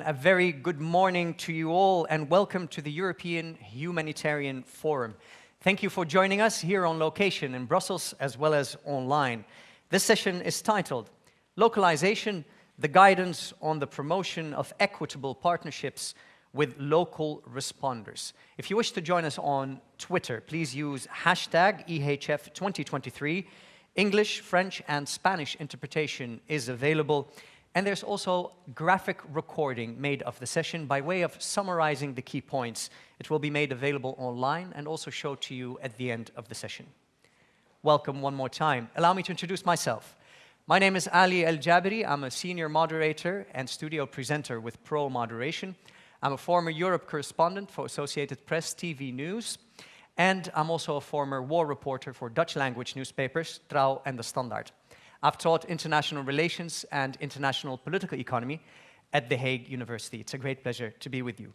a very good morning to you all, and welcome to the European Humanitarian Forum. Thank you for joining us here on location in Brussels as well as online. This session is titled Localization, the Guidance on the Promotion of Equitable Partnerships with Local Responders. If you wish to join us on Twitter, please use hashtag EHF2023. English, French, and Spanish interpretation is available. And there's also graphic recording made of the session by way of summarizing the key points. It will be made available online and also shown to you at the end of the session. Welcome one more time. Allow me to introduce myself. My name is Ali El Jabiri. I'm a senior moderator and studio presenter with Pro Moderation. I'm a former Europe correspondent for Associated Press TV News. And I'm also a former war reporter for Dutch language newspapers, Trouw and De Standaard. I've taught international relations and international political economy at The Hague University. It's a great pleasure to be with you.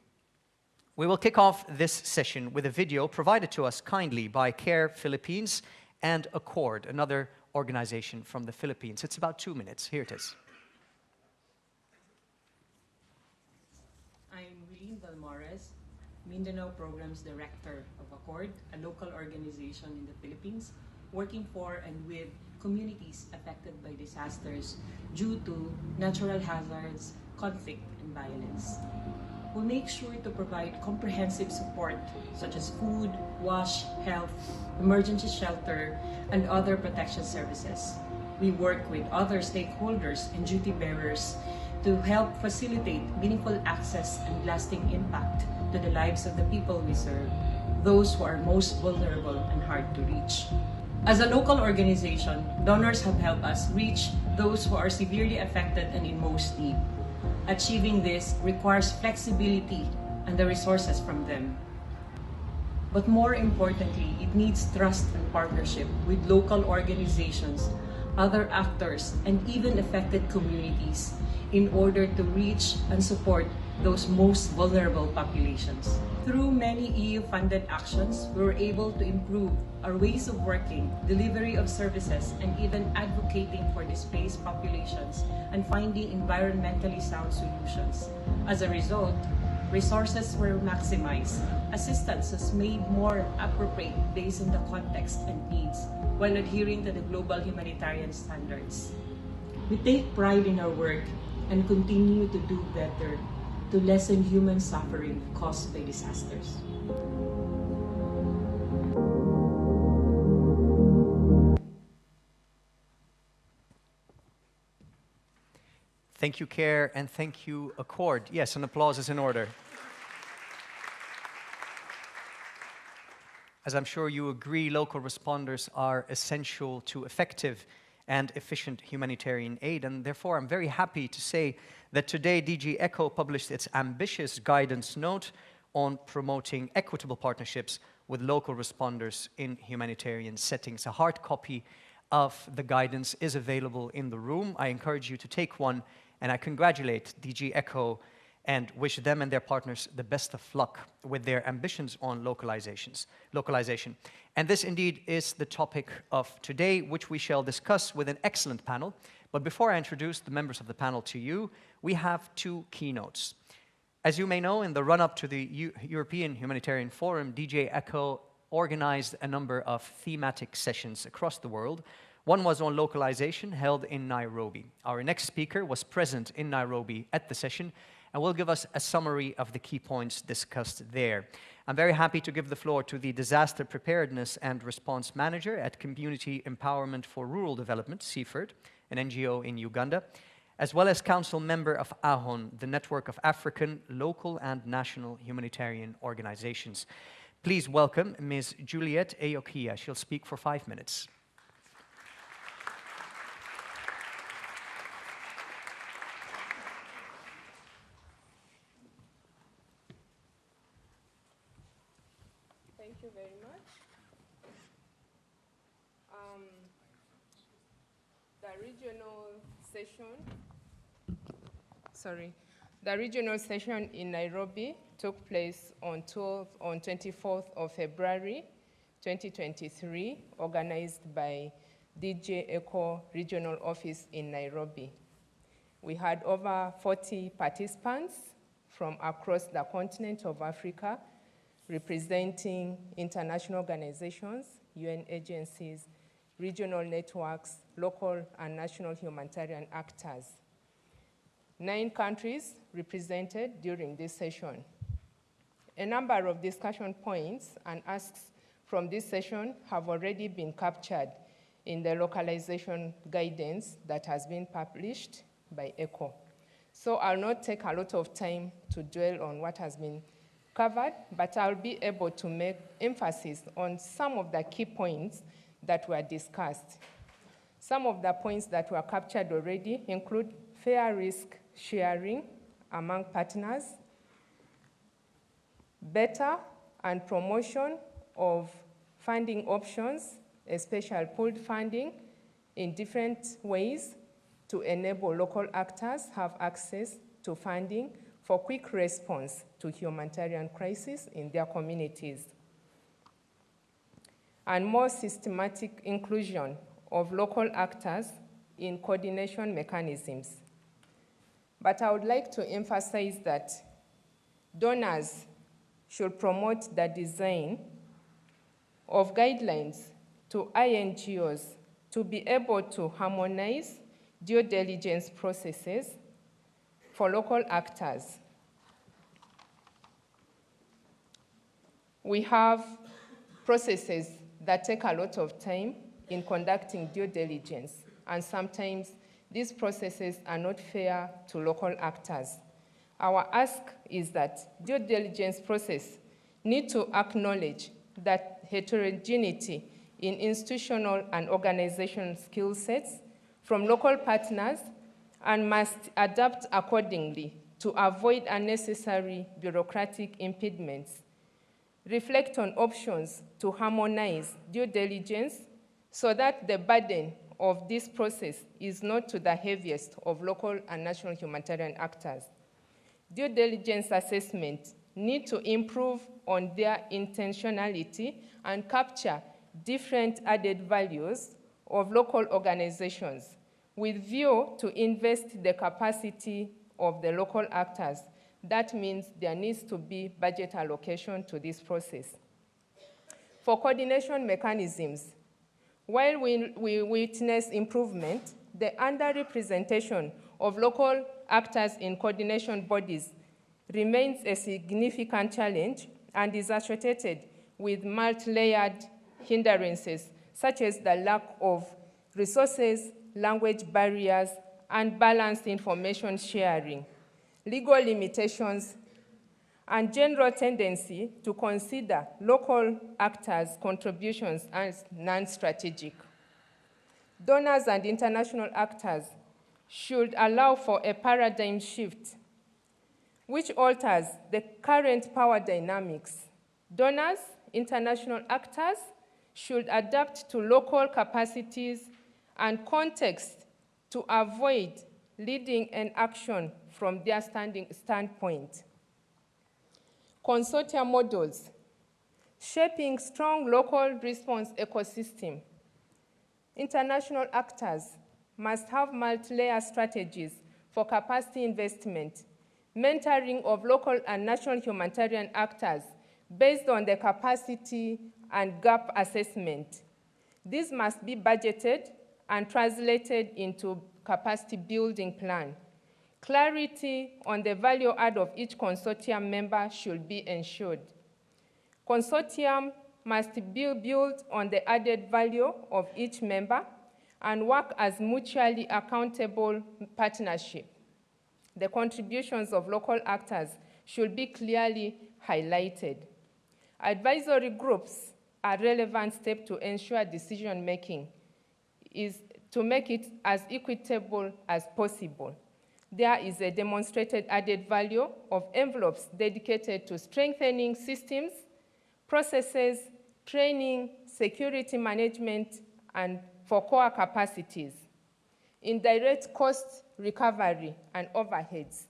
We will kick off this session with a video provided to us kindly by CARE Philippines and Accord, another organization from the Philippines. It's about 2 minutes. Here it is. I'm Wilene Valmores, Mindanao Programs Director of Accord, a local organization in the Philippines, working for and with communities affected by disasters due to natural hazards, conflict, and violence. We make sure to provide comprehensive support such as food, wash, health, emergency shelter, and other protection services. We work with other stakeholders and duty bearers to help facilitate meaningful access and lasting impact to the lives of the people we serve, those who are most vulnerable and hard to reach. As a local organization, donors have helped us reach those who are severely affected and in most need. Achieving this requires flexibility and the resources from them. But more importantly, it needs trust and partnership with local organizations, other actors, and even affected communities in order to reach and support those most vulnerable populations. Through many EU-funded actions, we were able to improve our ways of working, delivery of services, and even advocating for displaced populations and finding environmentally sound solutions. As a result, resources were maximized, assistance was made more appropriate based on the context and needs, while adhering to the global humanitarian standards. We take pride in our work and continue to do better to lessen human suffering caused by disasters. Thank you, CARE, and thank you, Accord. Yes, an applause is in order. As I'm sure you agree, local responders are essential to effective and efficient humanitarian aid, and therefore I'm very happy to say that today DG ECHO published its ambitious guidance note on promoting equitable partnerships with local responders in humanitarian settings. A hard copy of the guidance is available in the room. I encourage you to take one, and I congratulate DG ECHO and wish them and their partners the best of luck with their ambitions on localization. And this indeed is the topic of today, which we shall discuss with an excellent panel. But before I introduce the members of the panel to you, we have two keynotes. As you may know, in the run-up to the European Humanitarian Forum, DG ECHO organized a number of thematic sessions across the world. One was on localization, held in Nairobi. Our next speaker was present in Nairobi at the session and will give us a summary of the key points discussed there. I'm very happy to give the floor to the Disaster Preparedness and Response Manager at Community Empowerment for Rural Development, CFRD, an NGO in Uganda, as well as Council Member of AHON, the Network of African, Local and National Humanitarian Organizations. Please welcome Ms. Juliette Eyokia. She'll speak for 5 minutes. Thank you very much. The regional session in Nairobi took place on 24th of February 2023, organized by DG ECHO Regional Office in Nairobi. We had over 40 participants from across the continent of Africa, representing international organizations, UN agencies, regional networks, local and national humanitarian actors. 9 countries represented during this session. A number of discussion points and asks from this session have already been captured in the localization guidance that has been published by ECHO. So I'll not take a lot of time to dwell on what has been covered, but I'll be able to make emphasis on some of the key points that were discussed. Some of the points that were captured already include fair risk sharing among partners, better and promotion of funding options, especially pooled funding, in different ways to enable local actors have access to funding for quick response to humanitarian crises in their communities. And more systematic inclusion of local actors in coordination mechanisms. But I would like to emphasize that donors should promote the design of guidelines to INGOs to be able to harmonize due diligence processes for local actors. We have processes that take a lot of time in conducting due diligence, and sometimes these processes are not fair to local actors. Our ask is that due diligence process need to acknowledge that heterogeneity in institutional and organizational skill sets from local partners and must adapt accordingly to avoid unnecessary bureaucratic impediments. Reflect on options to harmonize due diligence so that the burden of this process is not to the heaviest of local and national humanitarian actors. Due diligence assessment need to improve on their intentionality and capture different added values of local organizations with view to invest the capacity of the local actors. That means there needs to be budget allocation to this process. For coordination mechanisms, while we witness improvement, the underrepresentation of local actors in coordination bodies remains a significant challenge and is associated with multi-layered hindrances, such as the lack of resources, language barriers, and balanced information sharing, legal limitations, and general tendency to consider local actors' contributions as non-strategic. Donors and international actors should allow for a paradigm shift which alters the current power dynamics. Donors, international actors should adapt to local capacities and context to avoid leading an action from their standpoint. Consortia models, shaping strong local response ecosystem. International actors must have multi-layer strategies for capacity investment, mentoring of local and national humanitarian actors based on the capacity and gap assessment. These must be budgeted and translated into capacity building plan. Clarity on the value add of each consortium member should be ensured. Consortium must be built on the added value of each member and work as mutually accountable partnership. The contributions of local actors should be clearly highlighted. Advisory groups are a relevant step to ensure decision-making is to make it as equitable as possible. There is a demonstrated added value of envelopes dedicated to strengthening systems, processes, training, security management, and for core capacities. Indirect cost recovery and overheads.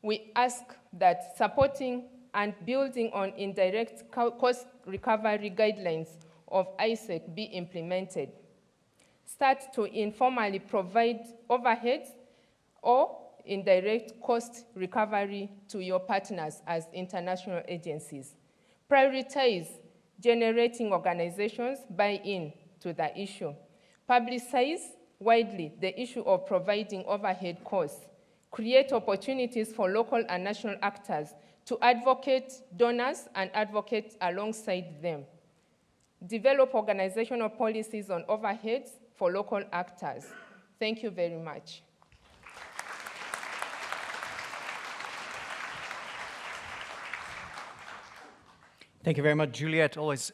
We ask that supporting and building on indirect cost recovery guidelines of ISEC be implemented. Start to informally provide overheads or indirect cost recovery to your partners as international agencies. Prioritize generating organizations buy-in to the issue. Publicize widely the issue of providing overhead costs. Create opportunities for local and national actors to advocate donors and advocate alongside them. Develop organizational policies on overheads for local actors. Thank you very much. Thank you very much, Juliet. Always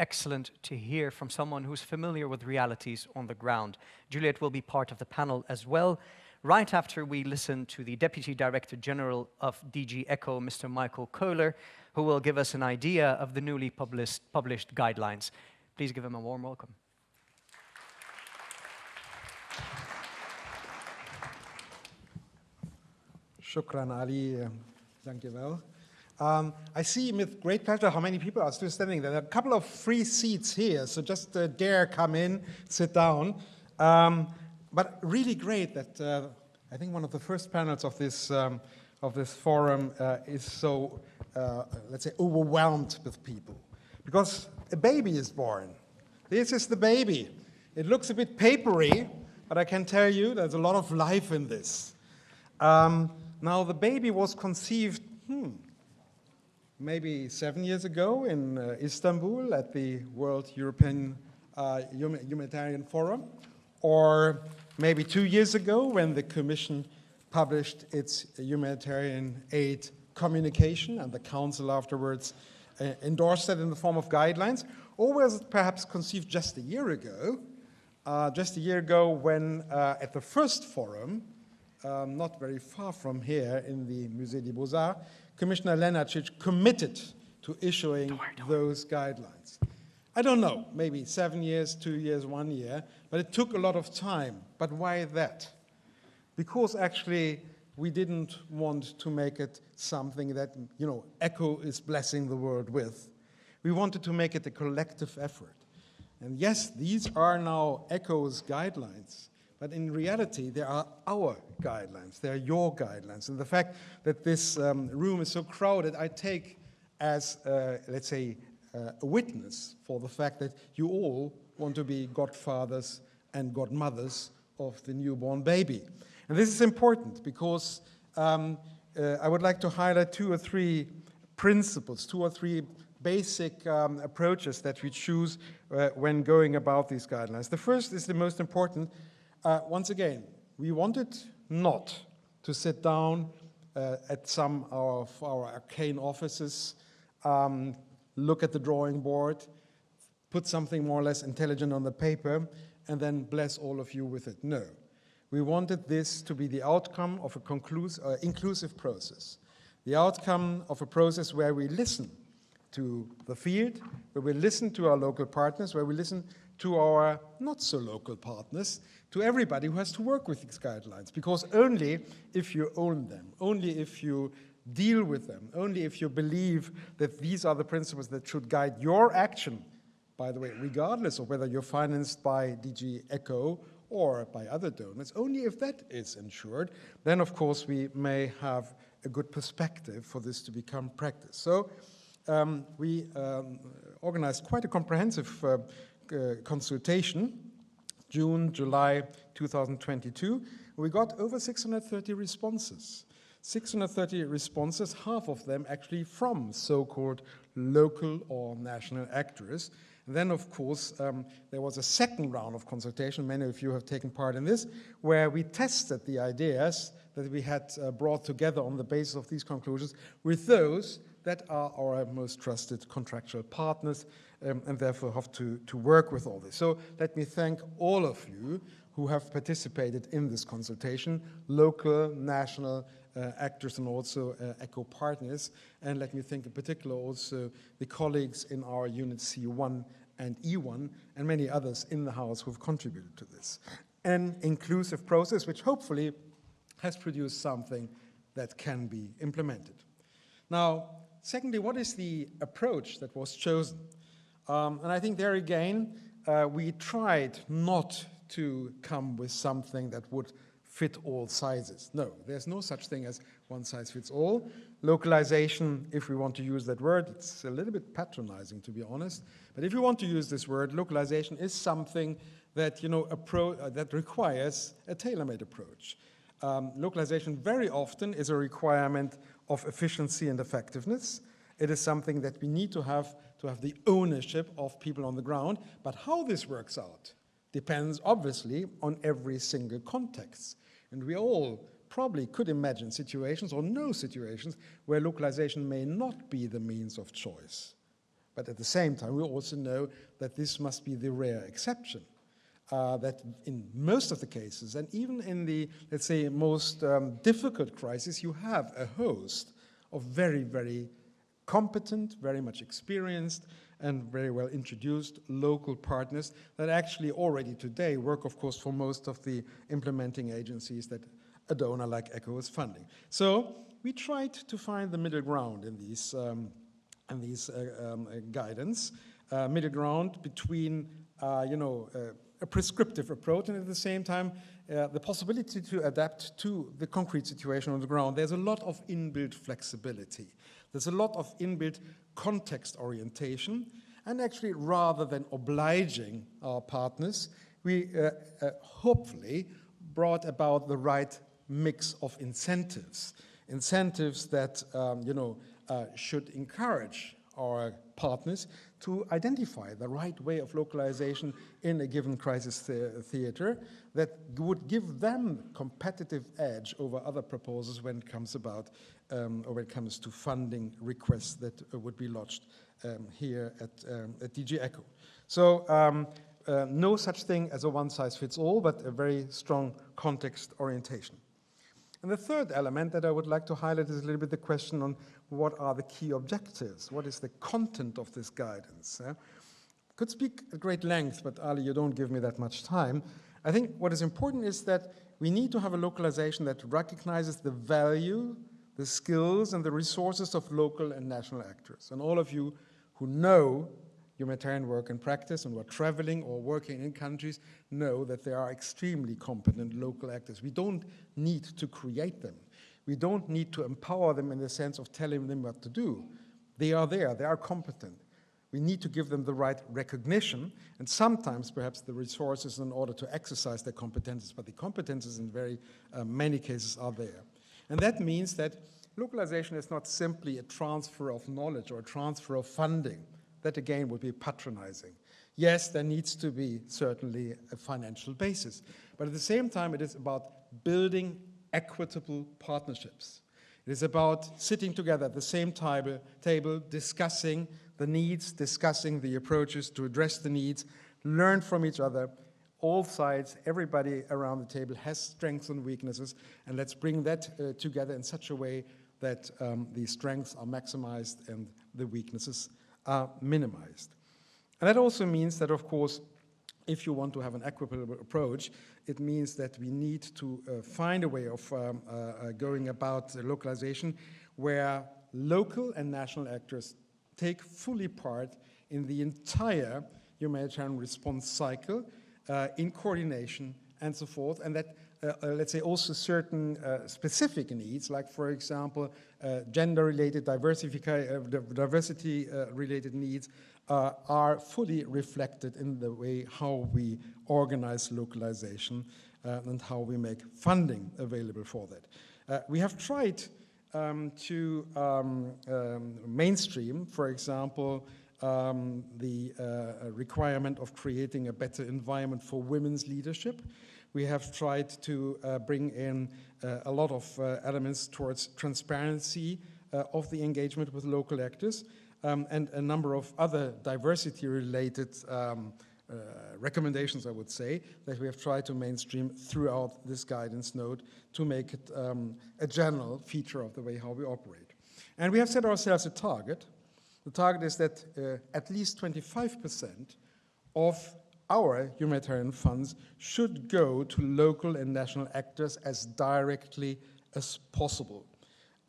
excellent to hear from someone who's familiar with realities on the ground. Juliet will be part of the panel as well, right after we listen to the Deputy Director General of DG ECHO, Mr. Michael Kohler, who will give us an idea of the newly published guidelines. Please give him a warm welcome. Shukran, Ali. Thank you, well. I see with great pleasure how many people are still standing there. There are a couple of free seats here, so just dare come in, sit down. But really great that I think one of the first panels of this forum is so, let's say, overwhelmed with people. Because a baby is born. This is the baby. It looks a bit papery, but I can tell you there's a lot of life in this. Now, the baby was conceived, maybe 7 years ago in Istanbul at the World European Humanitarian Forum, or maybe 2 years ago when the Commission published its humanitarian aid communication and the Council afterwards endorsed it in the form of guidelines, or was it perhaps conceived just a year ago when at the first forum, not very far from here in the Musée des Beaux-Arts, Commissioner Lenarčič committed to issuing those guidelines. I don't know, maybe 7 years, 2 years, 1 year, but it took a lot of time. But why that? Because actually we didn't want to make it something that, ECHO is blessing the world with. We wanted to make it a collective effort. And yes, these are now ECHO's guidelines, but in reality, they are our guidelines. They are your guidelines. And the fact that this room is so crowded, I take as, let's say, a witness for the fact that you all want to be godfathers and godmothers of the newborn baby. And this is important because I would like to highlight 2 or 3 principles, 2 or 3 basic approaches that we choose when going about these guidelines. The first is the most important. Once again, we wanted not to sit down at some of our arcane offices, look at the drawing board, put something more or less intelligent on the paper, and then bless all of you with it. No. We wanted this to be the outcome of a inclusive process, the outcome of a process where we listen to the field, where we listen to our local partners, where we listen to our not-so-local partners, to everybody who has to work with these guidelines. Because only if you own them, only if you deal with them, only if you believe that these are the principles that should guide your action, by the way, regardless of whether you're financed by DG ECHO or by other donors, only if that is ensured, then of course we may have a good perspective for this to become practice. So we organized quite a comprehensive consultation, June, July 2022. We got over 630 responses. 630 responses, half of them actually from so-called local or national actors. And then, of course, there was a second round of consultation, many of you have taken part in this, where we tested the ideas that we had brought together on the basis of these conclusions with those that are our most trusted contractual partners and therefore have to work with all this. So let me thank all of you who have participated in this consultation, local, national actors and also ECHO partners. And let me thank in particular also the colleagues in our unit C1 and E1 and many others in the House who have contributed to this. An inclusive process which hopefully has produced something that can be implemented. Now, secondly, what is the approach that was chosen? And I think there again, we tried not to come with something that would fit all sizes. No, there's no such thing as one size fits all. Localization, if we want to use that word, it's a little bit patronizing, to be honest, but if you want to use this word, localization is something that, that requires a tailor-made approach. Localization very often is a requirement of efficiency and effectiveness. It is something that we need to have the ownership of people on the ground, but how this works out depends obviously on every single context. And we all probably could imagine situations or know situations where localization may not be the means of choice. But at the same time, we also know that this must be the rare exception. That in most of the cases, and even in the, let's say, most difficult crises, you have a host of very, very competent, very much experienced, and very well introduced local partners that actually already today work, of course, for most of the implementing agencies that a donor like ECHO is funding. So we tried to find the middle ground in these guidance, middle ground between, a prescriptive approach and at the same time the possibility to adapt to the concrete situation on the ground. There's a lot of inbuilt flexibility. There's a lot of inbuilt context orientation, and actually rather than obliging our partners, we hopefully brought about the right mix of incentives. Incentives that should encourage our partners to identify the right way of localization in a given crisis theater that would give them competitive edge over other proposals when it comes about, or when it comes to funding requests that would be lodged here at DG ECHO. So no such thing as a one-size-fits-all, but a very strong context orientation. And the third element that I would like to highlight is a little bit the question on what are the key objectives? What is the content of this guidance? Could speak at great length, but Ali, you don't give me that much time. I think what is important is that we need to have a localization that recognizes the value, the skills, and the resources of local and national actors. And all of you who know humanitarian work and practice and who are traveling or working in countries know that there are extremely competent local actors. We don't need to create them. We don't need to empower them in the sense of telling them what to do. They are there, they are competent. We need to give them the right recognition and sometimes perhaps the resources in order to exercise their competences, but the competences in very many cases are there. And that means that localization is not simply a transfer of knowledge or a transfer of funding. That again would be patronizing. Yes, there needs to be certainly a financial basis, but at the same time it is about building equitable partnerships. It is about sitting together at the same table, discussing the needs, discussing the approaches to address the needs, learn from each other. All sides, everybody around the table has strengths and weaknesses, and let's bring that together in such a way that the strengths are maximized and the weaknesses are minimized. And that also means that, of course, if you want to have an equitable approach, it means that we need to find a way of going about localization where local and national actors take fully part in the entire humanitarian response cycle in coordination and so forth, and that let's say also certain specific needs, like for example, gender-related, diversity-related needs are fully reflected in the way how we organize localization and how we make funding available for that. We have tried to mainstream, for example, the requirement of creating a better environment for women's leadership. We have tried to bring in a lot of elements towards transparency of the engagement with local actors and a number of other diversity-related recommendations, I would say, that we have tried to mainstream throughout this guidance note to make it a general feature of the way how we operate. And we have set ourselves a target. The target is that at least 25% of our humanitarian funds should go to local and national actors as directly as possible.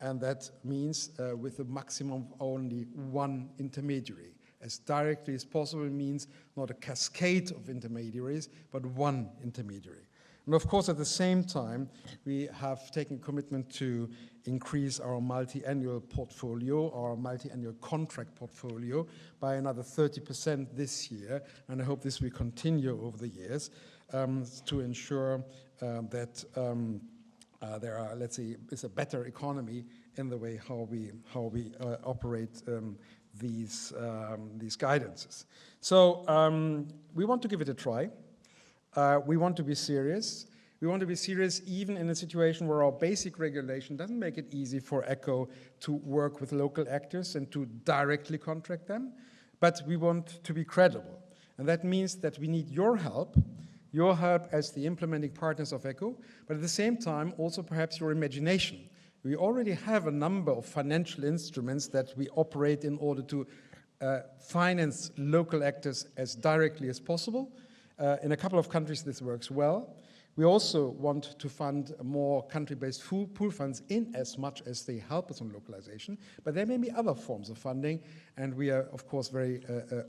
And that means with a maximum of only one intermediary. As directly as possible means not a cascade of intermediaries, but one intermediary. And of course, at the same time, we have taken a commitment to increase our multi-annual portfolio, our multi-annual contract portfolio, by another 30% this year. And I hope this will continue over the years to ensure that there are, let's say, is a better economy in the way how we operate these guidances. So we want to give it a try. We want to be serious. We want to be serious even in a situation where our basic regulation doesn't make it easy for ECHO to work with local actors and to directly contract them, but we want to be credible. And that means that we need your help as the implementing partners of ECHO, but at the same time also perhaps your imagination. We already have a number of financial instruments that we operate in order to finance local actors as directly as possible. In a couple of countries this works well. We also want to fund more country-based pool funds in as much as they help us on localization, but there may be other forms of funding, and we are of course very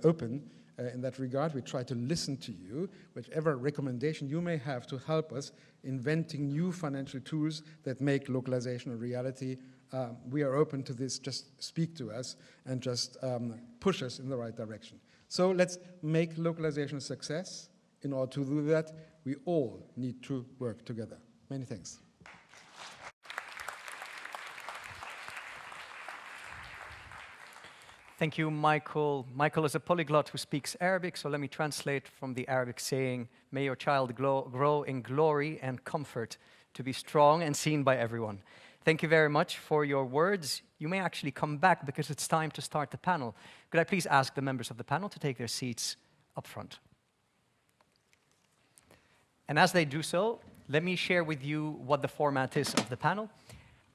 open in that regard. We try to listen to you, whichever recommendation you may have to help us inventing new financial tools that make localization a reality. We are open to this. Just speak to us and just push us in the right direction. So let's make localization a success. In order to do that, we all need to work together. Many thanks. Thank you, Michael. Michael is a polyglot who speaks Arabic, so let me translate from the Arabic saying, may your child grow in glory and comfort, to be strong and seen by everyone. Thank you very much for your words. You may actually come back because it's time to start the panel. Could I please ask the members of the panel to take their seats up front? And as they do so, let me share with you what the format is of the panel.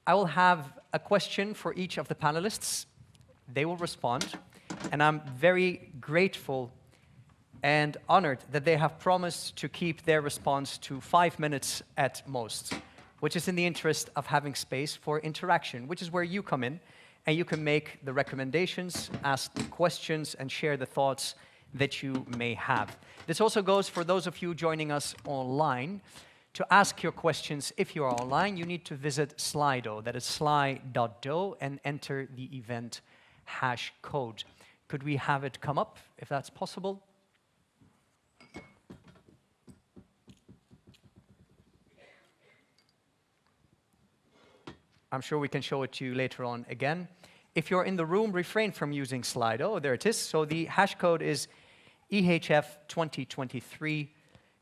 I will have a question for each of the panelists. They will respond, and I'm very grateful and honored that they have promised to keep their response to 5 minutes at most, which is in the interest of having space for interaction, which is where you come in, and you can make the recommendations, ask the questions, and share the thoughts that you may have. This also goes for those of you joining us online. To ask your questions, if you are online, you need to visit Slido, that is sly.do, and enter the event hash code. Could we have it come up, if that's possible? I'm sure we can show it to you later on again. If you're in the room, refrain from using Slido. There it is. So the hash code is EHF 2023.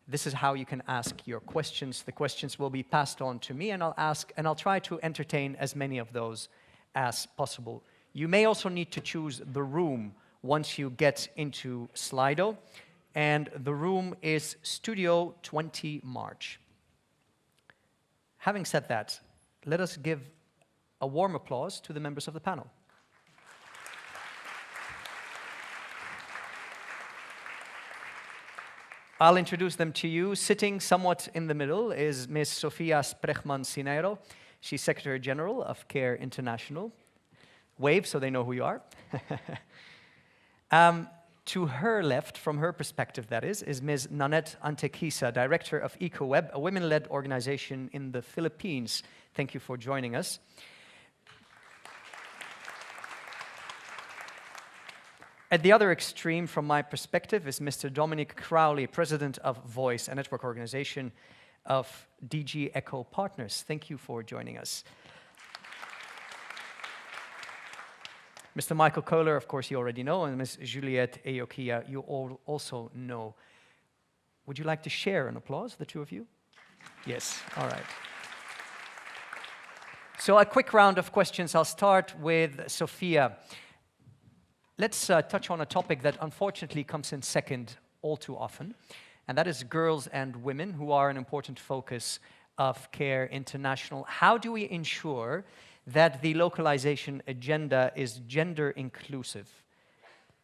This is how you can ask your questions. The questions will be passed on to me, and I'll try to entertain as many of those as possible. You may also need to choose the room once you get into Slido, and the room is Studio 20 March. Having said that, let us give a warm applause to the members of the panel. I'll introduce them to you. Sitting somewhat in the middle is Ms. Sofia Sprechman-Cineiro. She's Secretary General of CARE International. Wave so they know who you are. To her left, from her perspective that is Ms. Nanette Antequisa, Director of EcoWeb, a women-led organization in the Philippines. Thank you for joining us. At the other extreme, from my perspective, is Mr. Dominic Crowley, President of Voice, a network organization of DG ECHO Partners. Thank you for joining us. Mr. Michael Kohler, of course, you already know, and Ms. Juliette Eyokia, you all also know. Would you like to share an applause, the two of you? Yes, all right. So a quick round of questions. I'll start with Sophia. Let's touch on a topic that unfortunately comes in second all too often, and that is girls and women, who are an important focus of CARE International. How do we ensure that the localization agenda is gender inclusive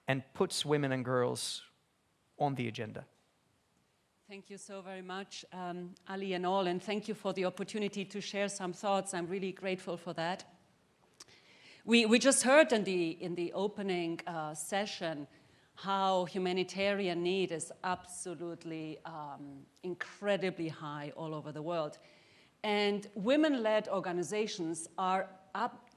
and puts women and girls on the agenda? Thank you so very much, Ali and all, and thank you for the opportunity to share some thoughts. I'm really grateful for that. We just heard in the opening session how humanitarian need is absolutely incredibly high all over the world. And women-led organizations are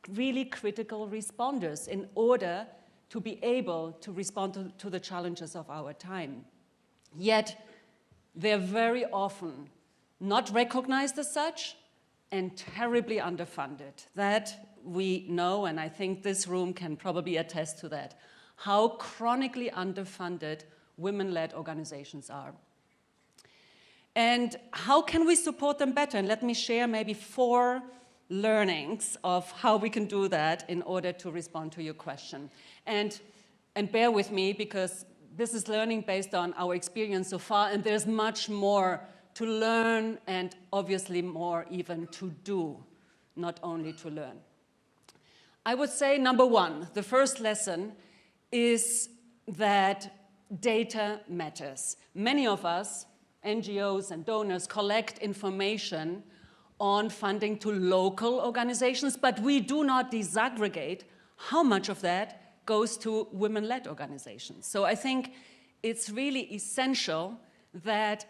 really critical responders in order to be able to respond to the challenges of our time. Yet, they're very often not recognized as such and terribly underfunded. That we know, and I think this room can probably attest to that, how chronically underfunded women-led organizations are. And how can we support them better? And let me share maybe 4 learnings of how we can do that in order to respond to your question. And bear with me, because this is learning based on our experience so far, and there's much more to learn and obviously more even to do, not only to learn. I would say, number 1, the first lesson is that data matters. Many of us, NGOs and donors, collect information on funding to local organizations, but we do not disaggregate how much of that goes to women-led organizations. So I think it's really essential that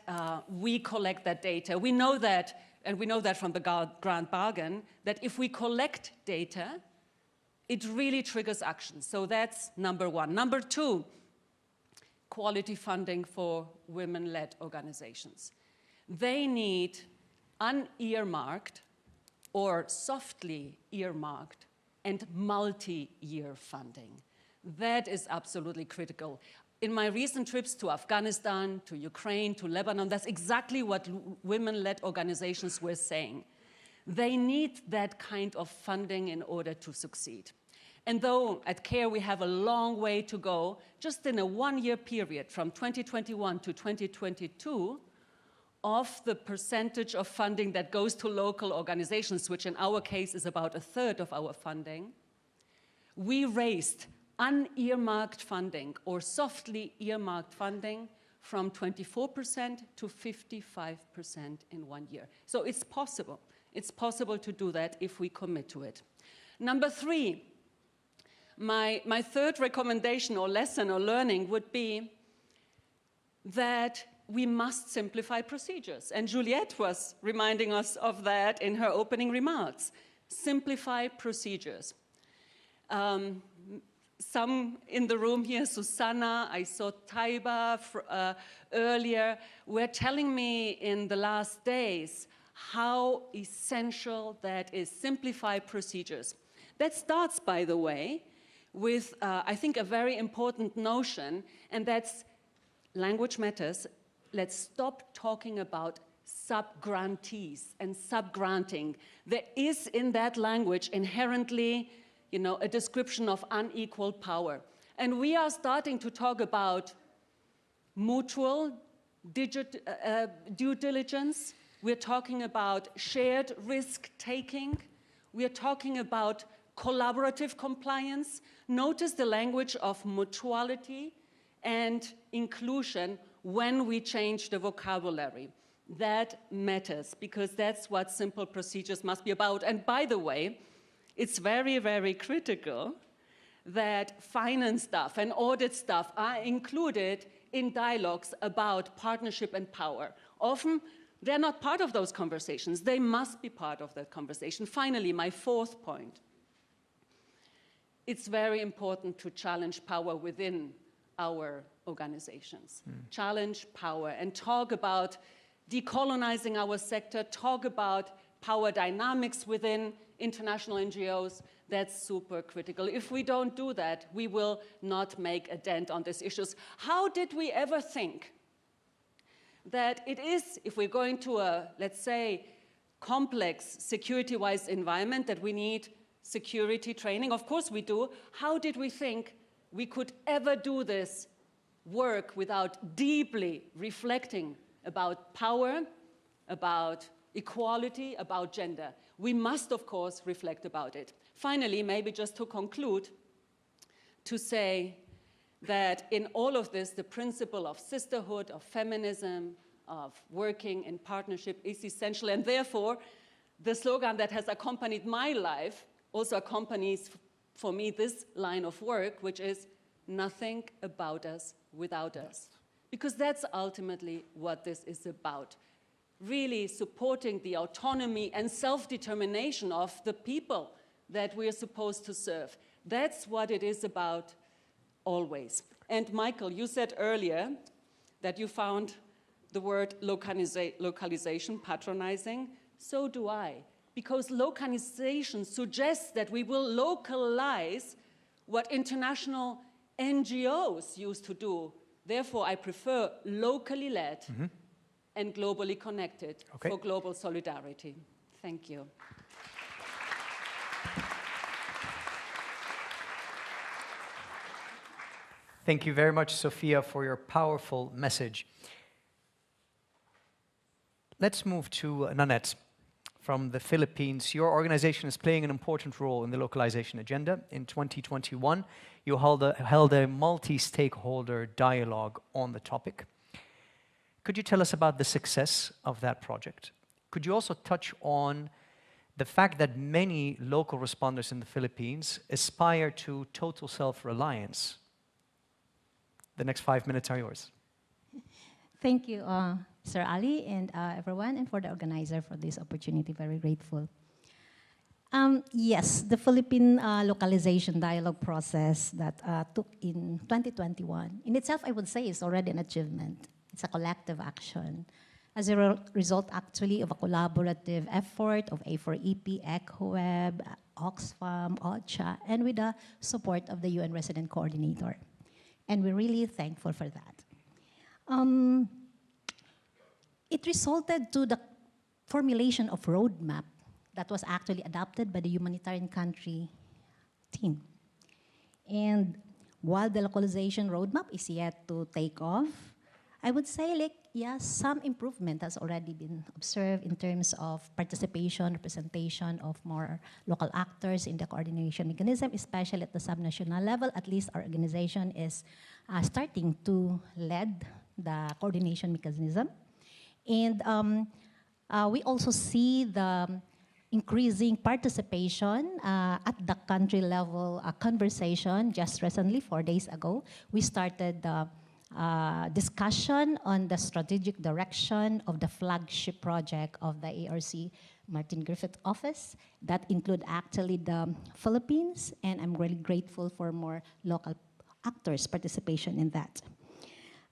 we collect that data. We know that, and we know that from the grand bargain, that if we collect data, it really triggers action. So that's number 1. Number 2, quality funding for women-led organizations. They need unearmarked or softly earmarked and multi-year funding. That is absolutely critical. In my recent trips to Afghanistan, to Ukraine, to Lebanon, that's exactly what women-led organizations were saying. They need that kind of funding in order to succeed. And though at CARE we have a long way to go, just in a 1-year period from 2021 to 2022, of the percentage of funding that goes to local organizations, which in our case is about 1/3 of our funding, we raised unearmarked funding or softly earmarked funding from 24% to 55% in 1 year. So it's possible. It's possible to do that if we commit to it. Number 3, my third recommendation or lesson or learning would be that we must simplify procedures. And Juliette was reminding us of that in her opening remarks. Simplify procedures. Some in the room here, Susanna, I saw Taiba earlier, were telling me in the last days how essential that is, simplify procedures. That starts, by the way, with, I think, a very important notion, and that's language matters. Let's stop talking about sub-grantees and sub-granting. There is in that language inherently, a description of unequal power. And we are starting to talk about mutual due diligence. We're talking about shared risk-taking. We're talking about collaborative compliance. Notice the language of mutuality and inclusion when we change the vocabulary. That matters, because that's what simple procedures must be about. And by the way, it's very, very critical that finance staff and audit staff are included in dialogues about partnership and power. Often, they're not part of those conversations. They must be part of that conversation. Finally, my 4th point. It's very important to challenge power within our organizations. Challenge power and talk about decolonizing our sector, talk about power dynamics within international NGOs. That's super critical. If we don't do that, we will not make a dent on these issues. How did we ever think that it is, if we're going to a, let's say, complex security-wise environment, that we need security training? Of course we do. How did we think we could ever do this work without deeply reflecting about power, about equality, about gender? We must, of course, reflect about it. Finally, maybe just to conclude, to say that in all of this, the principle of sisterhood, of feminism, of working in partnership is essential. And therefore, the slogan that has accompanied my life also accompanies for me this line of work, which is nothing about us without us. Because that's ultimately what this is about. Really supporting the autonomy and self-determination of the people that we're supposed to serve. That's what it is about always. And Michael, you said earlier that you found the word localization patronizing. So do I. Because localization suggests that we will localize what international NGOs used to do. Therefore, I prefer locally led and globally connected for global solidarity. Thank you. Thank you very much, Sophia, for your powerful message. Let's move to Nanette from the Philippines. Your organization is playing an important role in the localization agenda. In 2021, you held a multi-stakeholder dialogue on the topic. Could you tell us about the success of that project? Could you also touch on the fact that many local responders in the Philippines aspire to total self-reliance? The next 5 minutes are yours. Thank you, Sir Ali, and everyone, and for the organizer for this opportunity. Very grateful. Yes, the Philippine localization dialogue process that took in 2021, in itself, I would say, is already an achievement. It's a collective action. As a result, actually, of a collaborative effort of A4EP, ECHOWeb, Oxfam, OCHA, and with the support of the UN Resident Coordinator. And we're really thankful for that. It resulted to the formulation of roadmap that was actually adopted by the humanitarian country team. And while the localization roadmap is yet to take off, I would say, like, yes, some improvement has already been observed in terms of participation, representation of more local actors in the coordination mechanism, especially at the subnational level. At least our organization is starting to lead the coordination mechanism. And we also see the increasing participation at the country level conversation. Just recently, 4 days ago, we started the discussion on the strategic direction of the flagship project of the ARC Martin Griffith Office. That include actually the Philippines, and I'm really grateful for more local actors' participation in that.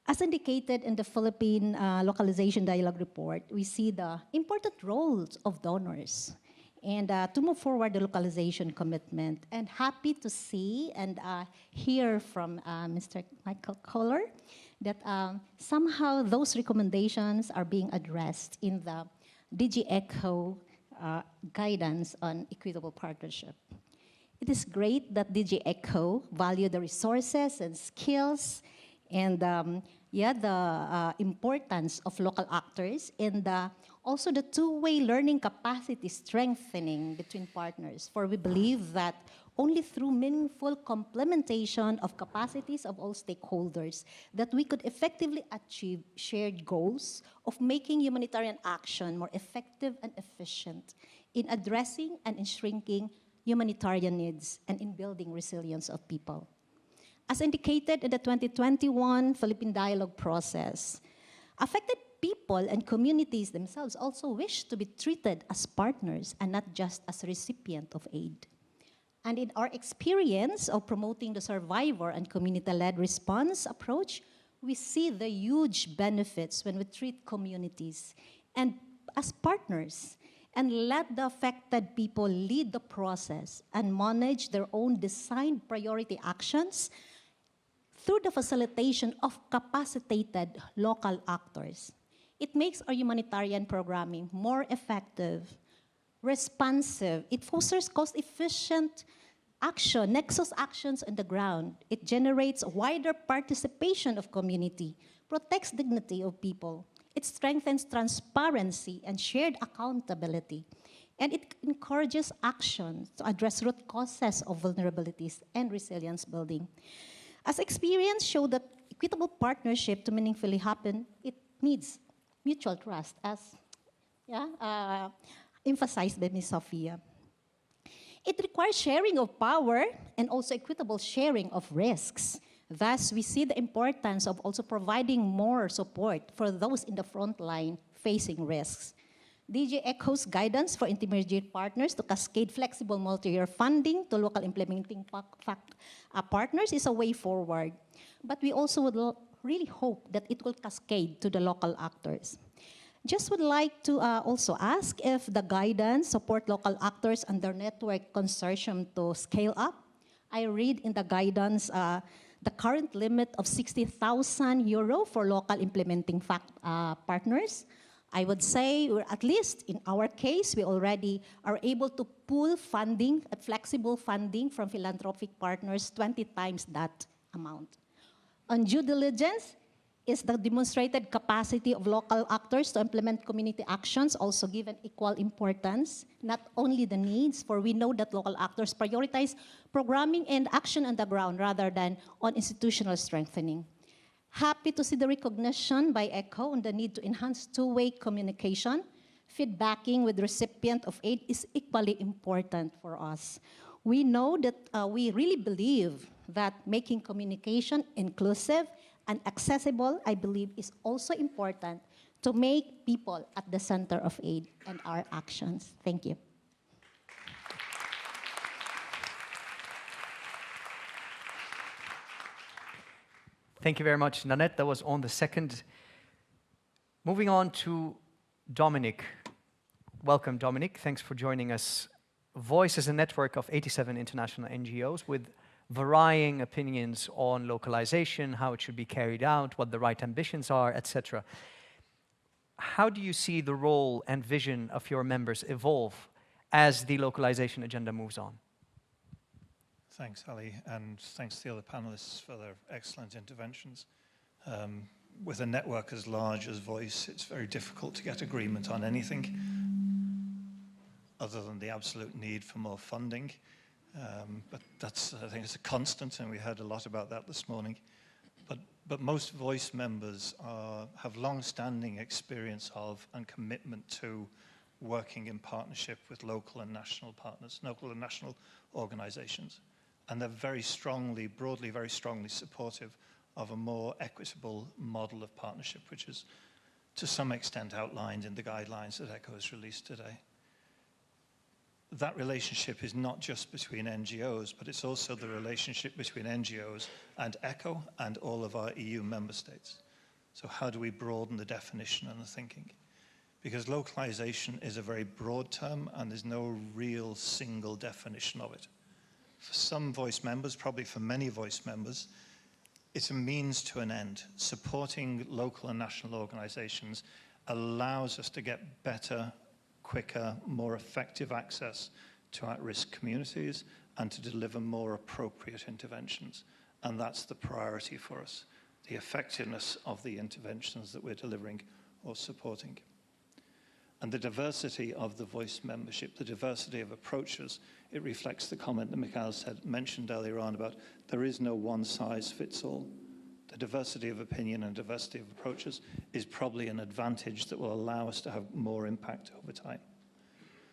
As indicated in the Philippine Localization Dialogue Report, we see the important roles of donors and to move forward the localization commitment. And happy to see and hear from Mr. Michael Kohler that somehow those recommendations are being addressed in the DG ECHO guidance on equitable partnership. It is great that DG ECHO value the resources and skills and the importance of local actors and also the two-way learning capacity strengthening between partners. For we believe that only through meaningful complementation of capacities of all stakeholders that we could effectively achieve shared goals of making humanitarian action more effective and efficient in addressing and in shrinking humanitarian needs and in building resilience of people. As indicated in the 2021 Philippine Dialogue process, affected people and communities themselves also wish to be treated as partners and not just as recipient of aid. And in our experience of promoting the survivor and community-led response approach, we see the huge benefits when we treat communities and as partners and let the affected people lead the process and manage their own designed priority actions through the facilitation of capacitated local actors. It makes our humanitarian programming more effective, responsive. It fosters cost-efficient action, nexus actions on the ground. It generates wider participation of community, protects dignity of people. It strengthens transparency and shared accountability. And it encourages action to address root causes of vulnerabilities and resilience building. As experience show that equitable partnership to meaningfully happen, it needs mutual trust, as emphasized by Ms. Sophia. It requires sharing of power and also equitable sharing of risks. Thus, we see the importance of also providing more support for those in the front line facing risks. DG ECHO's guidance for intermediate partners to cascade flexible multi-year funding to local implementing partners is a way forward. But we also would really hope that it will cascade to the local actors. Just would like to also ask if the guidance support local actors and their network consortium to scale up. I read in the guidance the current limit of 60,000 euro for local implementing partners. I would say, or at least in our case, we already are able to pool funding, flexible funding from philanthropic partners 20 times that amount. On due diligence, is the demonstrated capacity of local actors to implement community actions also given equal importance, not only the needs, for we know that local actors prioritize programming and action on the ground rather than on institutional strengthening. Happy to see the recognition by ECHO on the need to enhance two-way communication. Feedbacking with recipient of aid is equally important for us. We know that we really believe that making communication inclusive and accessible, I believe, is also important to make people at the center of aid and our actions. Thank you. Thank you very much, Nanette. That was on the second. Moving on to Dominic. Welcome, Dominic. Thanks for joining us. Voice is a network of 87 international NGOs with varying opinions on localization, how it should be carried out, what the right ambitions are, etc. How do you see the role and vision of your members evolve as the localization agenda moves on? Thanks, Ali, and thanks to the other panelists for their excellent interventions. With a network as large as Voice, it's very difficult to get agreement on anything other than the absolute need for more funding. But that's, I think it's a constant, and we heard a lot about that this morning. But most Voice members have long-standing experience of and commitment to working in partnership with local and national partners, local and national organizations. And they're very strongly, broadly, very strongly supportive of a more equitable model of partnership, which is to some extent outlined in the guidelines that ECHO has released today. That relationship is not just between NGOs, but it's also the relationship between NGOs and ECHO and all of our EU member states. So how do we broaden the definition and the thinking? Because localization is a very broad term and there's no real single definition of it. For some Voice members, probably for many Voice members, it's a means to an end. Supporting local and national organizations allows us to get better, quicker, more effective access to at-risk communities and to deliver more appropriate interventions. And that's the priority for us, the effectiveness of the interventions that we're delivering or supporting. And the diversity of the Voice membership, the diversity of approaches, it reflects the comment that Mikhail mentioned earlier on about there is no one size fits all. The diversity of opinion and diversity of approaches is probably an advantage that will allow us to have more impact over time.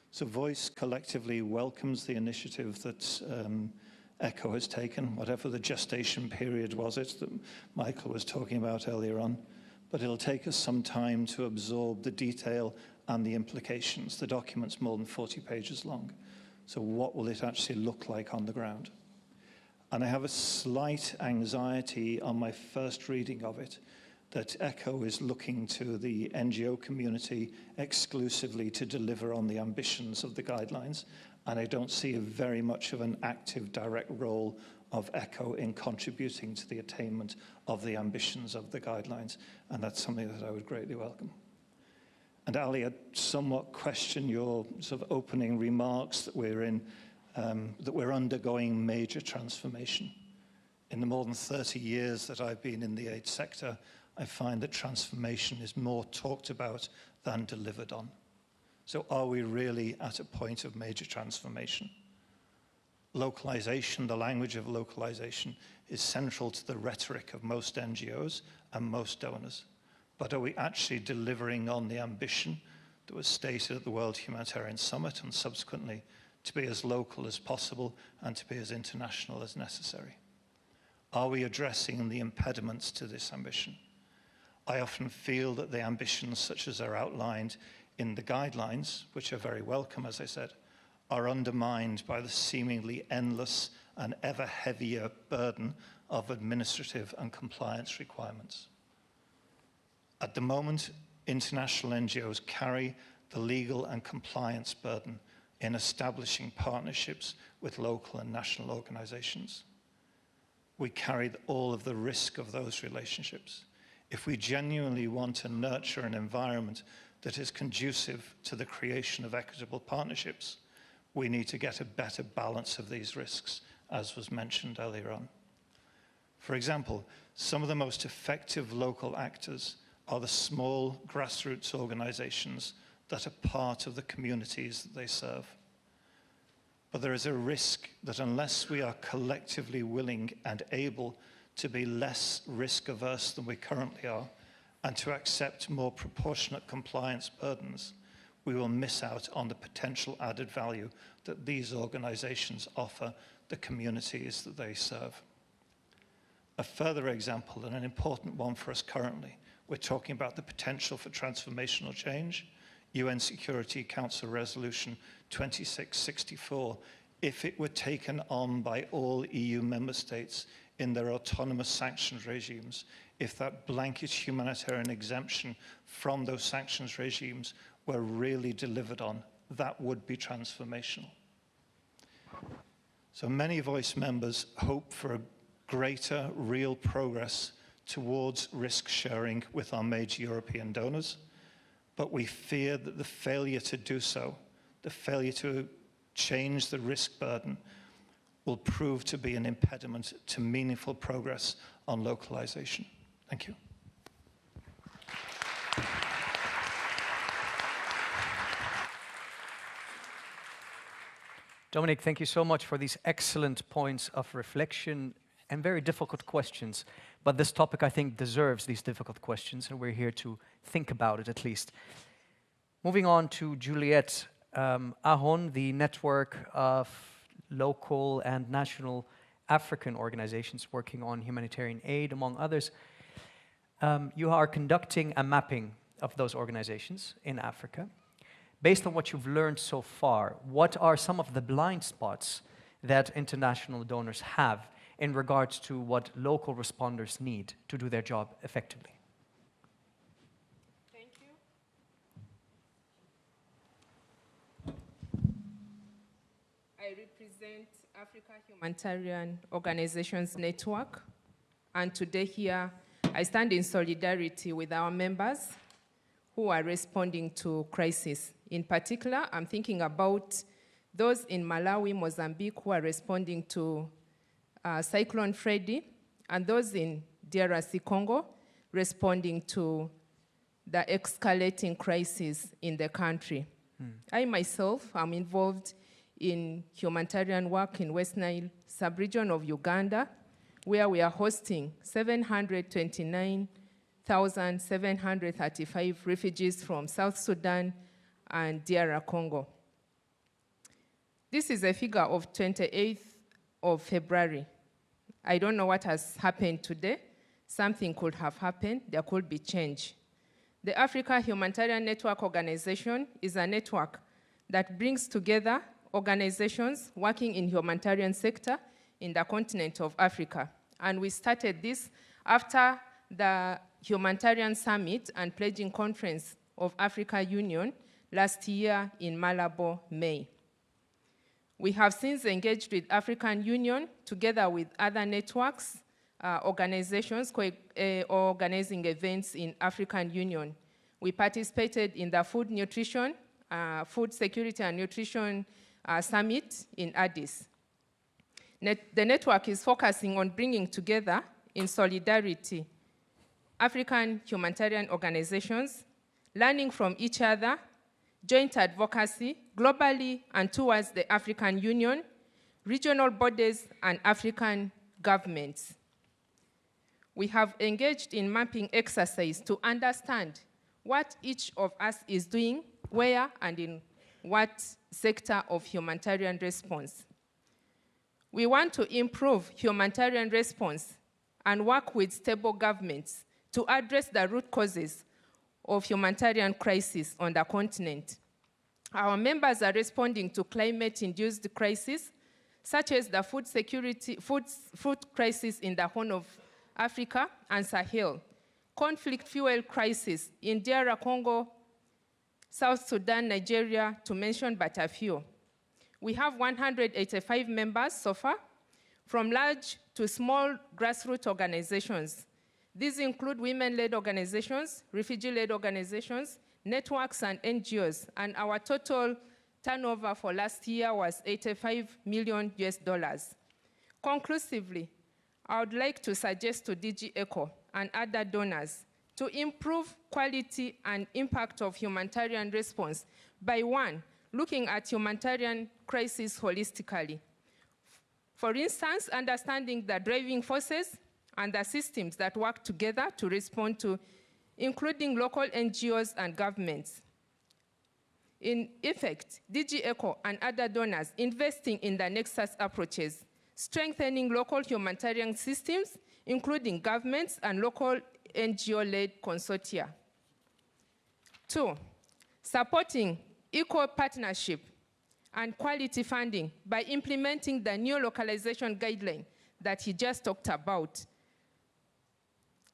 So Voice collectively welcomes the initiative that ECHO has taken, whatever the gestation period was it that Michael was talking about earlier on. But it'll take us some time to absorb the detail and the implications. The document's more than 40 pages long. So what will it actually look like on the ground? And I have a slight anxiety on my first reading of it that ECHO is looking to the NGO community exclusively to deliver on the ambitions of the guidelines. And I don't see very much of an active direct role of ECHO in contributing to the attainment of the ambitions of the guidelines. And that's something that I would greatly welcome. And Ali, I somewhat question your sort of opening remarks that we're undergoing major transformation. In the more than 30 years that I've been in the aid sector, I find that transformation is more talked about than delivered on. So are we really at a point of major transformation? Localization, the language of localization, is central to the rhetoric of most NGOs and most donors. But are we actually delivering on the ambition that was stated at the World Humanitarian Summit and subsequently to be as local as possible and to be as international as necessary? Are we addressing the impediments to this ambition? I often feel that the ambitions such as are outlined in the guidelines, which are very welcome, as I said, are undermined by the seemingly endless and ever heavier burden of administrative and compliance requirements. At the moment, international NGOs carry the legal and compliance burden in establishing partnerships with local and national organizations. We carry all of the risk of those relationships. If we genuinely want to nurture an environment that is conducive to the creation of equitable partnerships, we need to get a better balance of these risks, as was mentioned earlier on. For example, some of the most effective local actors are the small grassroots organizations that are part of the communities that they serve. But there is a risk that unless we are collectively willing and able to be less risk-averse than we currently are, and to accept more proportionate compliance burdens, we will miss out on the potential added value that these organizations offer the communities that they serve. A further example, and an important one for us currently, we're talking about the potential for transformational change. UN Security Council Resolution 2664, if it were taken on by all EU member states in their autonomous sanctions regimes, if that blanket humanitarian exemption from those sanctions regimes were really delivered on, that would be transformational. So many Voice members hope for a greater real progress towards risk sharing with our major European donors, but we fear that the failure to do so, the failure to change the risk burden, will prove to be an impediment to meaningful progress on localization. Thank you. Dominic, thank you so much for these excellent points of reflection and very difficult questions. But this topic, I think, deserves these difficult questions, and we're here to think about it at least. Moving on to Juliette Ahon, the network of local and national African organizations working on humanitarian aid, among others. You are conducting a mapping of those organizations in Africa. Based on what you've learned so far, what are some of the blind spots that international donors have in regards to what local responders need to do their job effectively? Thank you. I represent Africa Humanitarian Organizations Network, and today here I stand in solidarity with our members who are responding to crisis. In particular, I'm thinking about those in Malawi, Mozambique, who are responding to Cyclone Freddy, and those in DRC Congo responding to the escalating crisis in the country. I myself am involved in humanitarian work in West Nile sub-region of Uganda, where we are hosting 729,735 refugees from South Sudan and DR Congo. This is a figure of 28th of February. I don't know what has happened today. Something could have happened. There could be change. The Africa Humanitarian Network Organization is a network that brings together organizations working in humanitarian sector in the continent of Africa. And we started this after the Humanitarian Summit and Pledging Conference of Africa Union last year in Malabo, May. We have since engaged with African Union together with other networks, organizations organizing events in African Union. We participated in the Food Security and Nutrition Summit in Addis. The network is focusing on bringing together in solidarity African humanitarian organizations, learning from each other, joint advocacy globally and towards the African Union, regional bodies, and African governments. We have engaged in mapping exercise to understand what each of us is doing, where and in what sector of humanitarian response. We want to improve humanitarian response and work with stable governments to address the root causes of humanitarian crisis on the continent. Our members are responding to climate-induced crises, such as the food crisis in the Horn of Africa and Sahel, conflict fuel crisis in DR Congo, South Sudan, Nigeria, to mention but a few. We have 185 members so far, from large to small grassroots organizations. These include women-led organizations, refugee-led organizations, networks, and NGOs, and our total turnover for last year was $85 million US. Conclusively, I would like to suggest to DG ECHO and other donors to improve quality and impact of humanitarian response by, one, looking at humanitarian crisis holistically. For instance, understanding the driving forces and the systems that work together to respond to, including local NGOs and governments. In effect, DG ECHO and other donors investing in the Nexus approaches, strengthening local humanitarian systems, including governments and local NGO-led consortia. Two, supporting equal partnership and quality funding by implementing the new localization guideline that he just talked about.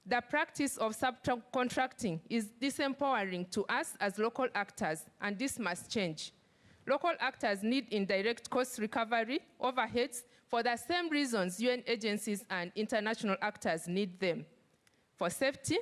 The practice of subcontracting is disempowering to us as local actors, and this must change. Local actors need indirect cost recovery, overheads, for the same reasons UN agencies and international actors need them. For safety,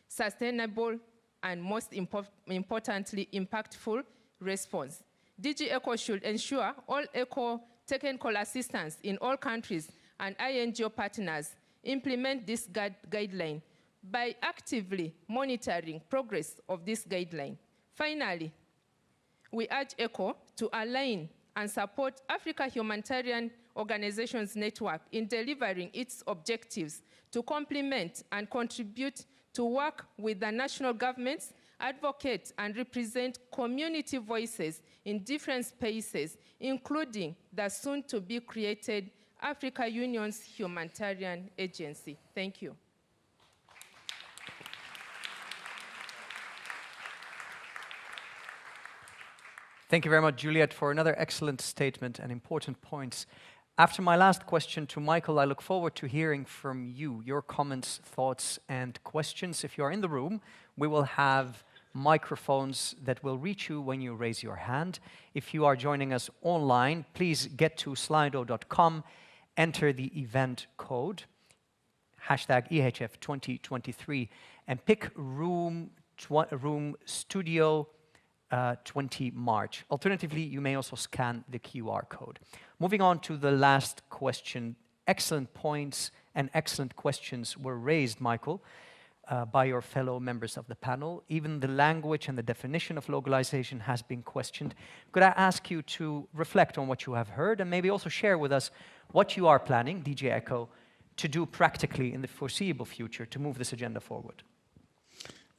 sustainable, and most importantly, impactful response. DG ECHO should ensure all ECHO technical assistance in all countries and INGO partners implement this guideline by actively monitoring progress of this guideline. Finally, we urge ECHO to align and support Africa Humanitarian Organizations Network in delivering its objectives to complement and contribute to work with the national governments, advocate and represent community voices in different spaces, including the soon-to-be created Africa Union's Humanitarian Agency. Thank you. Thank you very much, Juliet, for another excellent statement and important points. After my last question to Michael, I look forward to hearing from you, your comments, thoughts, and questions. If you are in the room, we will have microphones that will reach you when you raise your hand. If you are joining us online, please get to slido.com, enter the event code, hashtag EHF 2023, and pick room studio 20 March. Alternatively, you may also scan the QR code. Moving on to the last question. Excellent points and excellent questions were raised, Michael, by your fellow members of the panel. Even the language and the definition of localization has been questioned. Could I ask you to reflect on what you have heard and maybe also share with us what you are planning, DG ECHO, to do practically in the foreseeable future to move this agenda forward?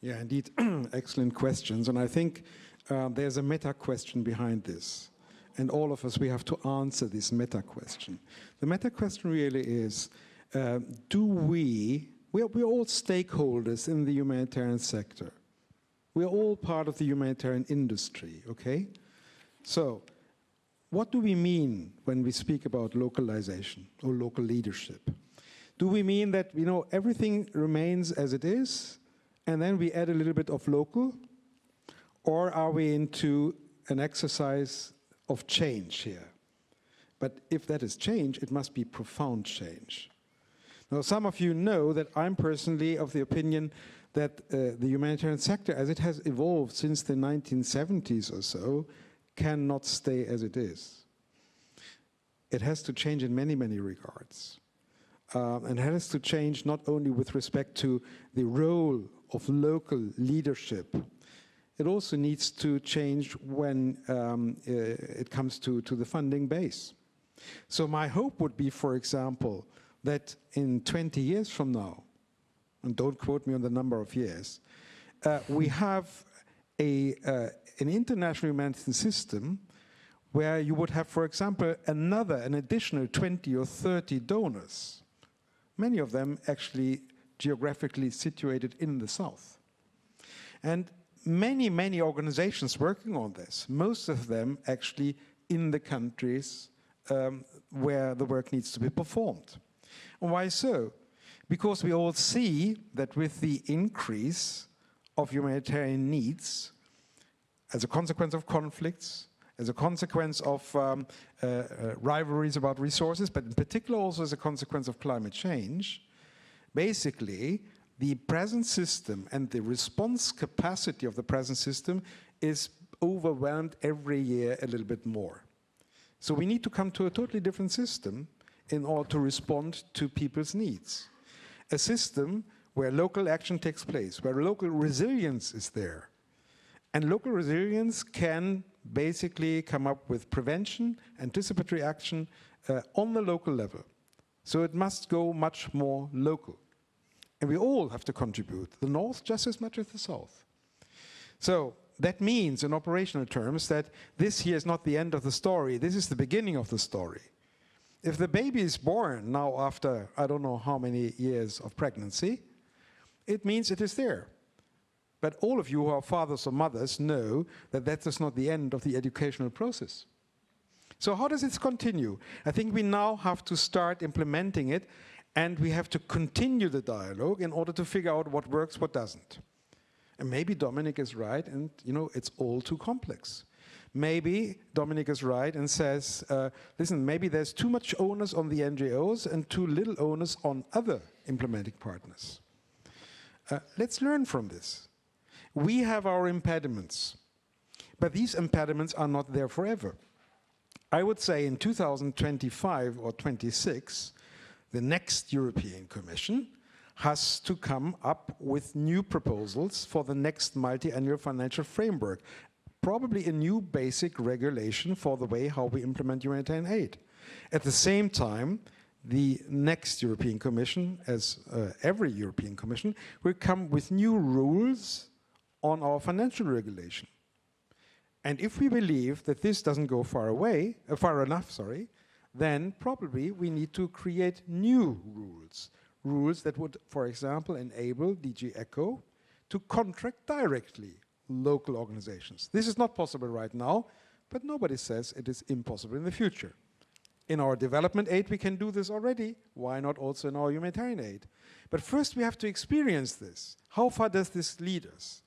Yeah, indeed, excellent questions. And I think there's a meta question behind this. And all of us, we have to answer this meta question. The meta question really is, we're all stakeholders in the humanitarian sector. We're all part of the humanitarian industry, okay? So, what do we mean when we speak about localization or local leadership? Do we mean that, you know, everything remains as it is, and then we add a little bit of local? Or are we into an exercise of change here? But if that is change, it must be profound change. Now, some of you know that I'm personally of the opinion that the humanitarian sector, as it has evolved since the 1970s or so, cannot stay as it is. It has to change in many, many regards. And it has to change not only with respect to the role of local leadership. It also needs to change when it comes to the funding base. So my hope would be, for example, that in 20 years from now, and don't quote me on the number of years, we have an international humanitarian system where you would have, for example, an additional 20 or 30 donors, many of them actually geographically situated in the south. And many, many organizations working on this, most of them actually in the countries where the work needs to be performed. And why so? Because we all see that with the increase of humanitarian needs, as a consequence of conflicts, as a consequence of rivalries about resources, but in particular also as a consequence of climate change, basically the present system and the response capacity of the present system is overwhelmed every year a little bit more. So we need to come to a totally different system in order to respond to people's needs. A system where local action takes place, where local resilience is there. And local resilience can basically come up with prevention, anticipatory action on the local level. So it must go much more local. And we all have to contribute, the North just as much as the South. So that means, in operational terms, that this here is not the end of the story. This is the beginning of the story. If the baby is born now after, I don't know how many years of pregnancy, it means it is there. But all of you who are fathers or mothers know that that is not the end of the educational process. So how does this continue? I think we now have to start implementing it, and we have to continue the dialogue in order to figure out what works, what doesn't. And maybe Dominic is right, and it's all too complex. Maybe Dominic is right and says, listen, maybe there's too much onus on the NGOs and too little onus on other implementing partners. Let's learn from this. We have our impediments, but these impediments are not there forever. I would say in 2025 or 26, the next European Commission has to come up with new proposals for the next multi-annual financial framework, probably a new basic regulation for the way how we implement humanitarian aid. At the same time, the next European Commission, as every European Commission, will come with new rules on our financial regulation. And if we believe that this doesn't go far enough, then probably we need to create new rules. Rules that would, for example, enable DG ECHO to contract directly local organizations. This is not possible right now, but nobody says it is impossible in the future. In our development aid, we can do this already. Why not also in our humanitarian aid? But first we have to experience this. How far does this lead us?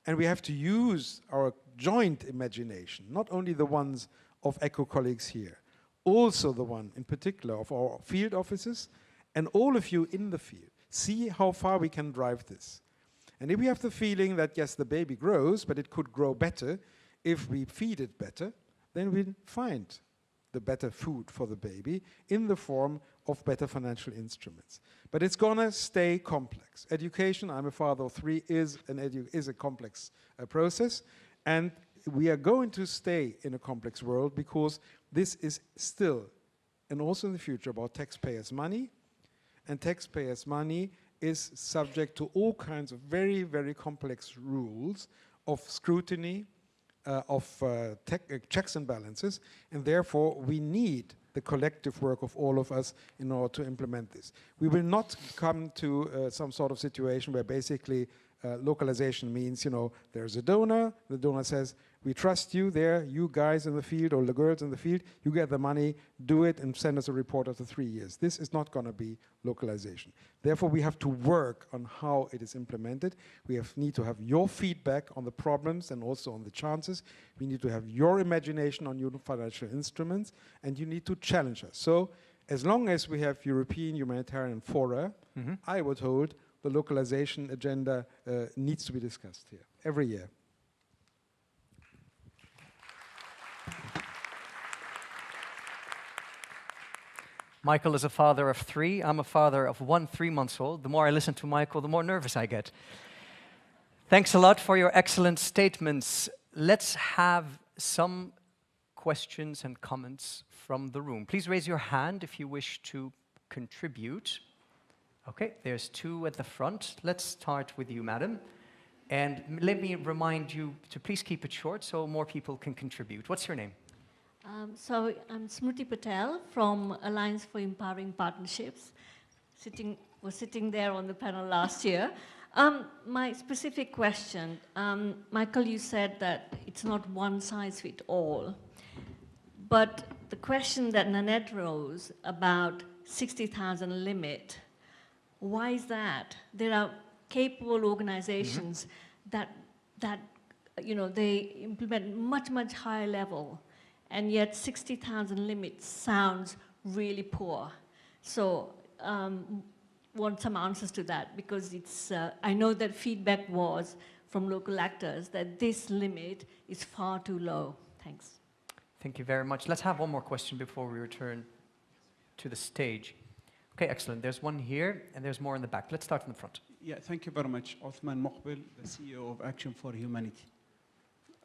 And we have to use our joint imagination, not only the ones of ECHO colleagues here, also the one in particular of our field offices and all of you in the field. See how far we can drive this. And if we have the feeling that, yes, the baby grows, but it could grow better if we feed it better, then we'll find the better food for the baby in the form of better financial instruments. But it's gonna stay complex. Education, I'm a father of three, is a complex process, and we are going to stay in a complex world because this is still, and also in the future, about taxpayers' money, and taxpayers' money is subject to all kinds of very, very complex rules of scrutiny, checks and balances, and therefore we need the collective work of all of us in order to implement this. We will not come to some sort of situation where basically localization means, there's a donor, the donor says, we trust you there, you guys in the field or the girls in the field, you get the money, do it and send us a report after 3 years. This is not gonna be localization. Therefore, we have to work on how it is implemented. We need to have your feedback on the problems and also on the chances. We need to have your imagination on your financial instruments, and you need to challenge us. So, as long as we have European humanitarian fora, I would hold the localization agenda needs to be discussed here every year. Michael is a father of three. I'm a father of one 3-month-old. The more I listen to Michael, the more nervous I get. Thanks a lot for your excellent statements. Let's have some questions and comments from the room. Please raise your hand if you wish to contribute. Okay, there's 2 at the front. Let's start with you, madam. And let me remind you to please keep it short so more people can contribute. What's your name? So I'm Smriti Patel from Alliance for Empowering Partnerships. was sitting there on the panel last year. My specific question, Michael, you said that it's not one size fits all, but the question that Nanette rose about 60,000 limit, why is that? There are capable organizations that you know, they implement much higher level, and yet 60,000 limit sounds really poor. So want some answers to that, because it's, I know that feedback was from local actors that this limit is far too low. Thanks. Thank you very much. Let's have one more question before we return to the stage. Okay, excellent. There's one here, and there's more in the back. Let's start in the front. Yeah, thank you very much. Othman Moqbil, the CEO of Action for Humanity.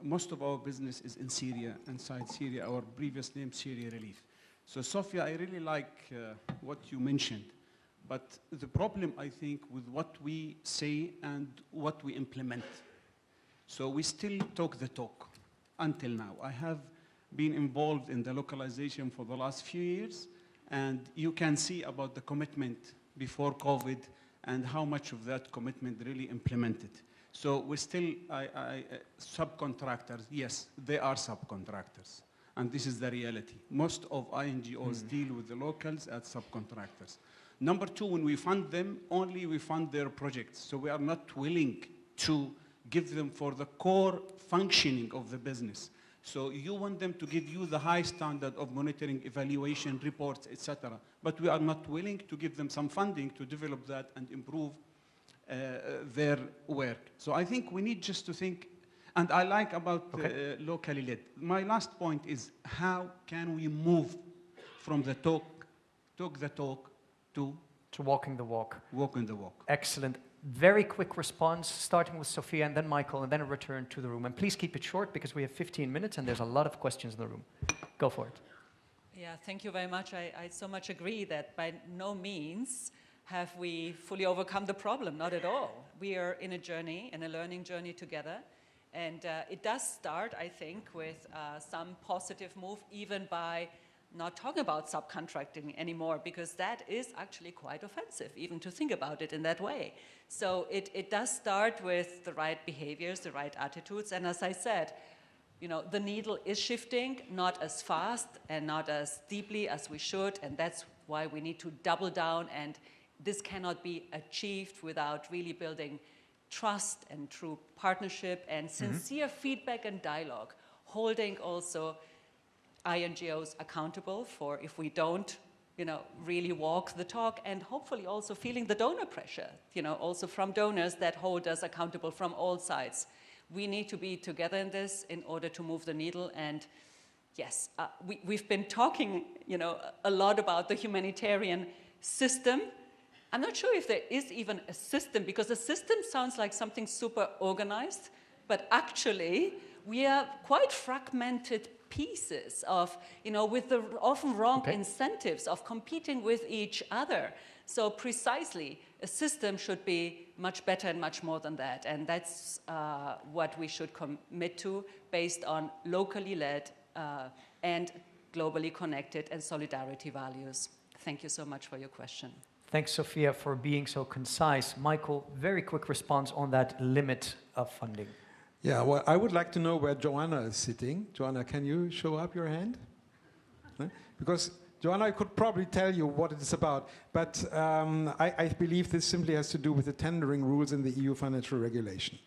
Most of our business is in Syria, inside Syria, our previous name, Syria Relief. So, Sophia, I really like what you mentioned. But the problem, I think, with what we say and what we implement. So we still talk the talk until now. I have been involved in the localization for the last few years, and you can see about the commitment before COVID and how much of that commitment really implemented. So we still, subcontractors, yes, they are subcontractors. And this is the reality. Most of INGOs deal with the locals as subcontractors. Number two, when we fund them, only we fund their projects. So we are not willing to give them for the core functioning of the business. So you want them to give you the high standard of monitoring, evaluation, reports, etc. But we are not willing to give them some funding to develop that and improve their work. So I think we need just to think, and I like about locally led. My last point is, how can we move from the talk the talk, to walking the walk. Walking the walk. Excellent. Very quick response, starting with Sophia and then Michael, and then a return to the room. And please keep it short, because we have 15 minutes and there's a lot of questions in the room. Go for it. Yeah, thank you very much. I so much agree that by no means have we fully overcome the problem, not at all. We are in a journey, in a learning journey together. And it does start, I think, with some positive move, even by not talking about subcontracting anymore, because that is actually quite offensive, even to think about it in that way. So it does start with the right behaviors, the right attitudes, and as I said, you know, the needle is shifting, not as fast and not as deeply as we should, and that's why we need to double down, and this cannot be achieved without really building trust and true partnership and sincere feedback and dialogue, holding also INGOs accountable for if we don't, you know, really walk the talk, and hopefully also feeling the donor pressure, you know, also from donors that hold us accountable from all sides. We need to be together in this in order to move the needle. And yes, we've been talking, you know, a lot about the humanitarian system. I'm not sure if there is even a system, because a system sounds like something super organized, but actually we are quite fragmented pieces of, you know, with the often wrong incentives of competing with each other. So precisely, a system should be much better and much more than that. And that's what we should commit to, based on locally led and globally connected and solidarity values. Thank you so much for your question. Thanks, Sophia, for being so concise. Michael, very quick response on that limit of funding. Yeah, well, I would like to know where Joanna is sitting. Joanna, can you show up your hand? Because Joanna could probably tell you what it is about, but I believe this simply has to do with the tendering rules in the EU financial regulation.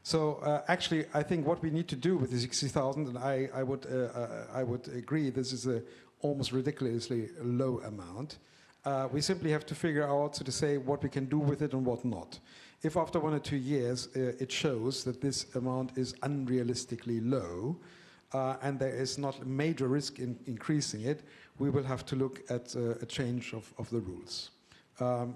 So actually, I think what we need to do with the 60,000, and I would agree, this is a almost ridiculously low amount. We simply have to figure out, so to say, what we can do with it and what not. If after 1 or 2 years it shows that this amount is unrealistically low and there is not a major risk in increasing it, we will have to look at a change of the rules.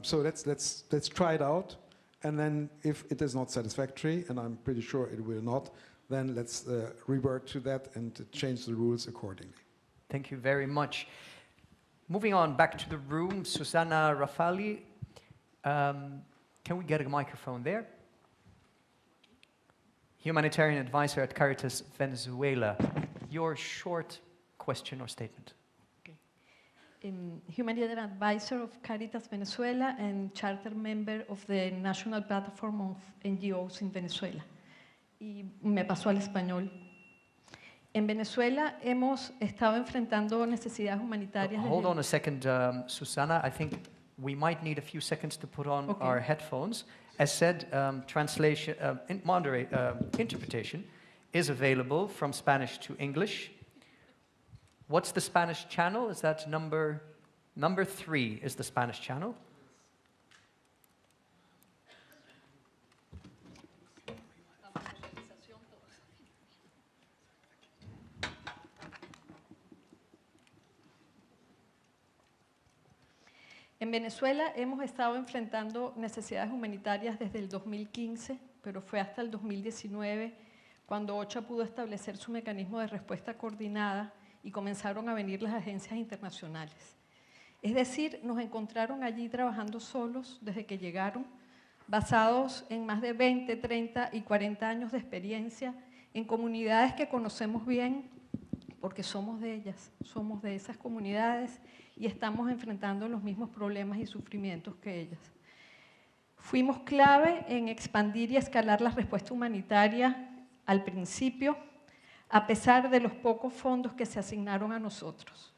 So let's try it out, and then if it is not satisfactory, and I'm pretty sure it will not, then let's revert to that and change the rules accordingly. Thank you very much. Moving on back to the room, Susanna Rafali. Can we get a microphone there? Humanitarian advisor at Caritas Venezuela. Your short question or statement. Okay. humanitarian advisor of Caritas Venezuela and charter member of the National Platform of NGOs in Venezuela. Y me paso al español. En Venezuela hemos estado enfrentando necesidades humanitarias. Hold on a second, Susana. I think we might need a few seconds to put on our headphones. As said, interpretation is available from Spanish to English. What's the Spanish channel? Is that number 3 is the Spanish channel? En Venezuela hemos estado enfrentando necesidades humanitarias desde el 2015, pero fue hasta el 2019 cuando OCHA pudo establecer su mecanismo de respuesta coordinada y comenzaron a venir las agencias internacionales. Es decir, nos encontraron allí trabajando solos desde que llegaron, basados en más de 20, 30 y 40 años de experiencia en comunidades que conocemos bien porque somos de ellas, somos de esas comunidades y estamos enfrentando los mismos problemas y sufrimientos que ellas. Fuimos clave en expandir y escalar la respuesta humanitaria al principio, a pesar de los pocos fondos que se asignaron a nosotros.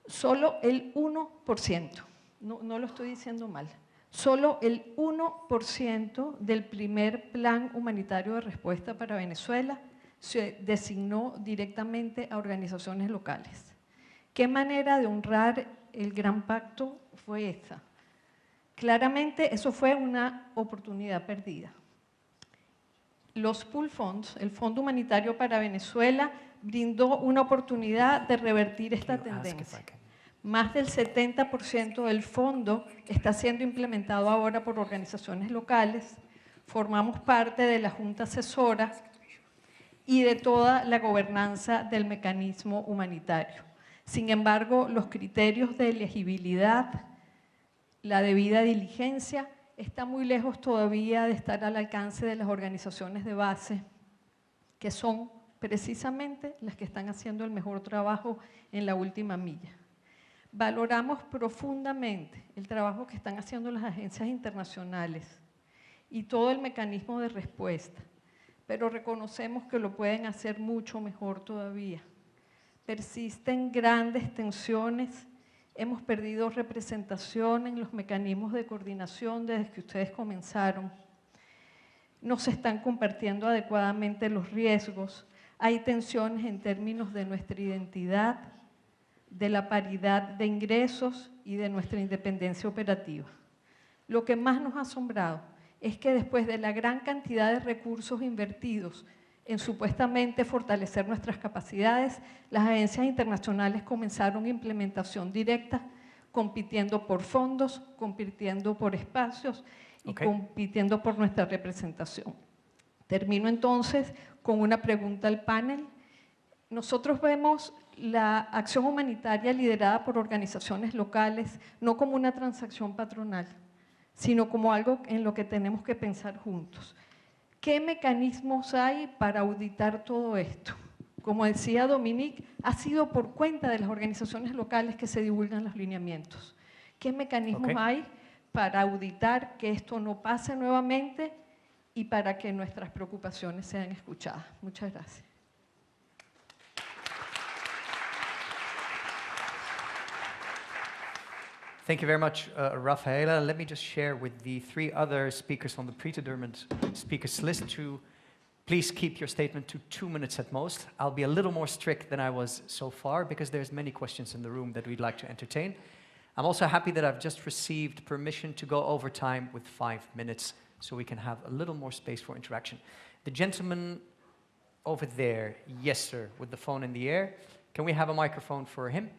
Solo el 1%, no lo estoy diciendo mal, solo el 1% del primer plan humanitario de respuesta para Venezuela se designó directamente a organizaciones locales. ¿Qué manera de honrar el gran pacto fue esta? Claramente eso fue una oportunidad perdida. Los pool funds, el Fondo Humanitario para Venezuela, brindó una oportunidad de revertir esta tendencia. Más del 70% del fondo está siendo implementado ahora por organizaciones locales. Formamos parte de la Junta Asesora y de toda la gobernanza del mecanismo humanitario. Sin embargo, los criterios de elegibilidad, la debida diligencia, está muy lejos todavía de estar al alcance de las organizaciones de base, que son precisamente las que están haciendo el mejor trabajo en la última milla. Valoramos profundamente el trabajo que están haciendo las agencias internacionales y todo el mecanismo de respuesta, pero reconocemos que lo pueden hacer mucho mejor todavía. Persisten grandes tensiones, hemos perdido representación en los mecanismos de coordinación desde que ustedes comenzaron. No se están compartiendo adecuadamente los riesgos, hay tensiones en términos de nuestra identidad, de la paridad de ingresos y de nuestra independencia operativa. Lo que más nos ha asombrado es que después de la gran cantidad de recursos invertidos en supuestamente fortalecer nuestras capacidades, las agencias internacionales comenzaron implementación directa, compitiendo por fondos, compitiendo por espacios y compitiendo por nuestra representación. Termino entonces con una pregunta al panel. Nosotros vemos la acción humanitaria liderada por organizaciones locales no como una transacción patronal, sino como algo en lo que tenemos que pensar juntos. ¿Qué mecanismos hay para auditar todo esto? Como decía Dominique, ha sido por cuenta de las organizaciones locales que se divulgan los lineamientos. ¿Qué mecanismos hay para auditar que esto no pase nuevamente y para que nuestras preocupaciones sean escuchadas? Muchas gracias. Thank you very much, Rafaela. Let me just share with the 3 other speakers on the predetermined speakers list to please keep your statement to 2 minutes at most. I'll be a little more strict than I was so far because there's many questions in the room that we'd like to entertain. I'm also happy that I've just received permission to go over time with 5 minutes so we can have a little more space for interaction. The gentleman over there, yes sir, with the phone in the air. Can we have a microphone for him?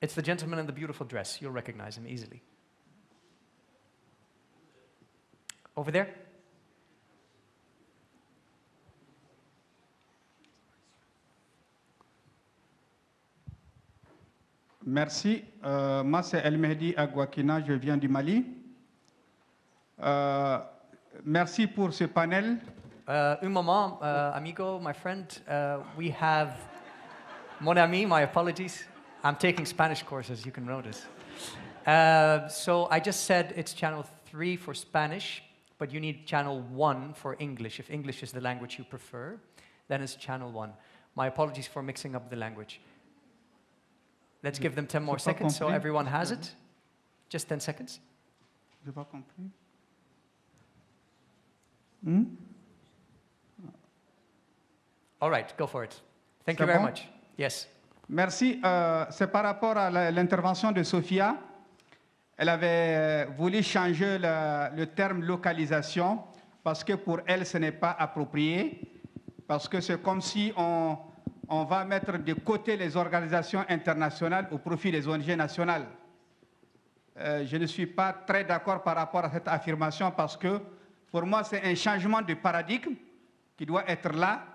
It's the gentleman in the beautiful dress. You'll recognize him easily. Over there. Merci. Moi, c'est El Mehdi Agouakina, je viens du Mali. Merci pour ce panel. Un moment, amigo, my friend. We have, mon ami, my apologies. I'm taking Spanish courses, you can notice. So I just said it's channel 3 for Spanish, but you need channel 1 for English. If English is the language you prefer, then it's channel 1. My apologies for mixing up the language. Let's give them 10 more seconds so everyone has it. Just 10 seconds. J'ai pas compris. All right, go for it. Thank you very much. Yes. Merci. C'est par rapport à l'intervention de Sophia. Elle avait voulu changer le terme localisation parce que pour elle, ce n'est pas approprié. Parce que c'est comme si on va mettre de côté les organisations internationales au profit des ONG nationales. Je ne suis pas très d'accord par rapport à cette affirmation parce que pour moi, c'est un changement de paradigme qui doit être là.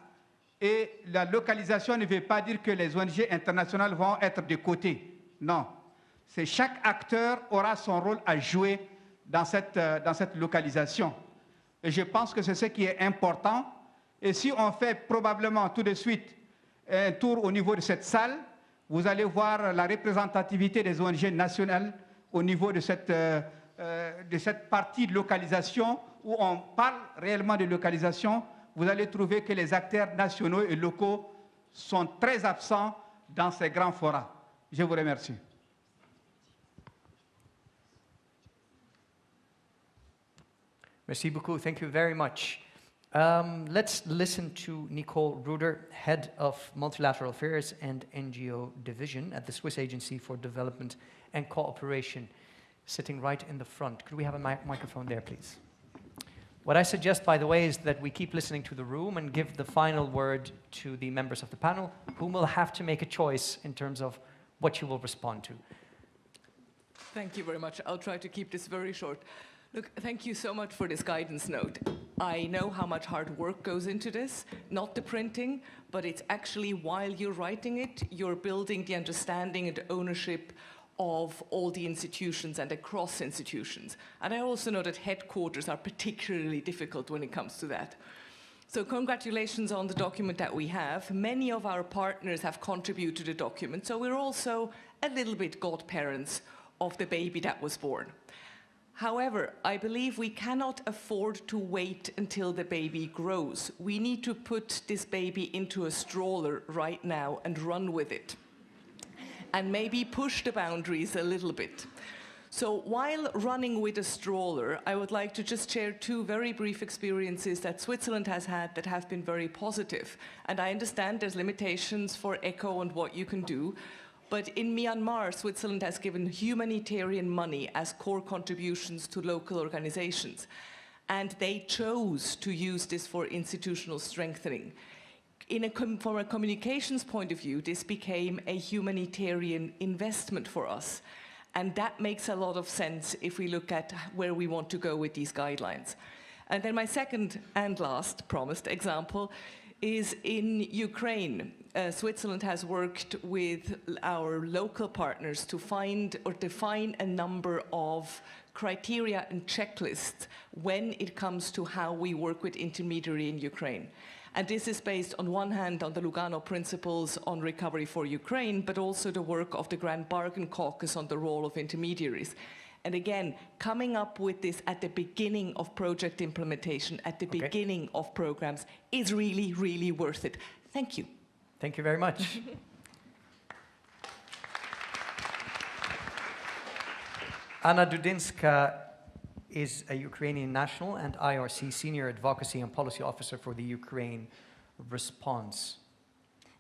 Et la localisation ne veut pas dire que les ONG internationales vont être de côté. Non. C'est chaque acteur aura son rôle à jouer dans cette localisation. Et je pense que c'est ce qui est important. Et si on fait probablement tout de suite un tour au niveau de cette salle, vous allez voir la représentativité des ONG nationales au niveau de cette partie de localisation où on parle réellement de localisation. Vous allez trouver que les acteurs nationaux et locaux sont très absents dans ces grands forats. Je vous remercie. Merci beaucoup. Thank you very much. Let's listen to Nicole Ruder, Head of Multilateral Affairs and NGO Division at the Swiss Agency for Development and Cooperation, sitting right in the front. Could we have a microphone there, please? What I suggest, by the way, is that we keep listening to the room and give the final word to the members of the panel, whom will have to make a choice in terms of what you will respond to. Thank you very much. I'll try to keep this very short. Look, thank you so much for this guidance note. I know how much hard work goes into this, not the printing, but it's actually while you're writing it, you're building the understanding and ownership of all the institutions and across institutions. And I also know that headquarters are particularly difficult when it comes to that. So congratulations on the document that we have. Many of our partners have contributed to the document, so we're also a little bit godparents of the baby that was born. However, I believe we cannot afford to wait until the baby grows. We need to put this baby into a stroller right now and run with it, and maybe push the boundaries a little bit. So while running with a stroller, I would like to just share 2 very brief experiences that Switzerland has had that have been very positive. And I understand there's limitations for ECHO and what you can do, but in Myanmar, Switzerland has given humanitarian money as core contributions to local organizations. And they chose to use this for institutional strengthening. From a communications point of view, this became a humanitarian investment for us. And that makes a lot of sense if we look at where we want to go with these guidelines. And then my second and last promised example is in Ukraine. Switzerland has worked with our local partners to find or define a number of criteria and checklists when it comes to how we work with intermediary in Ukraine. And this is based on one hand on the Lugano principles on recovery for Ukraine, but also the work of the Grand Bargain Caucus on the role of intermediaries. And again, coming up with this at the beginning of project implementation, at the beginning of programs, is really, really worth it. Thank you. Thank you very much. Anna Dudinska is a Ukrainian national and IRC Senior Advocacy and Policy Officer for the Ukraine Response.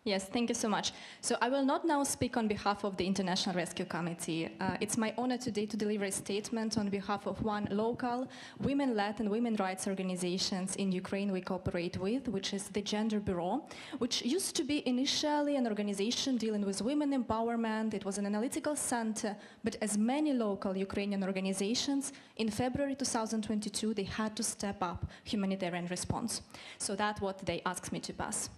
Yes, thank you so much. So I will not now speak on behalf of the International Rescue Committee. It's my honor today to deliver a statement on behalf of one local women-led and women rights organizations in Ukraine we cooperate with, which is the Gender Bureau, which used to be initially an organization dealing with women empowerment. It was an analytical center, but as many local Ukrainian organizations, in February 2022, they had to step up humanitarian response. So that's what they asked me to pass.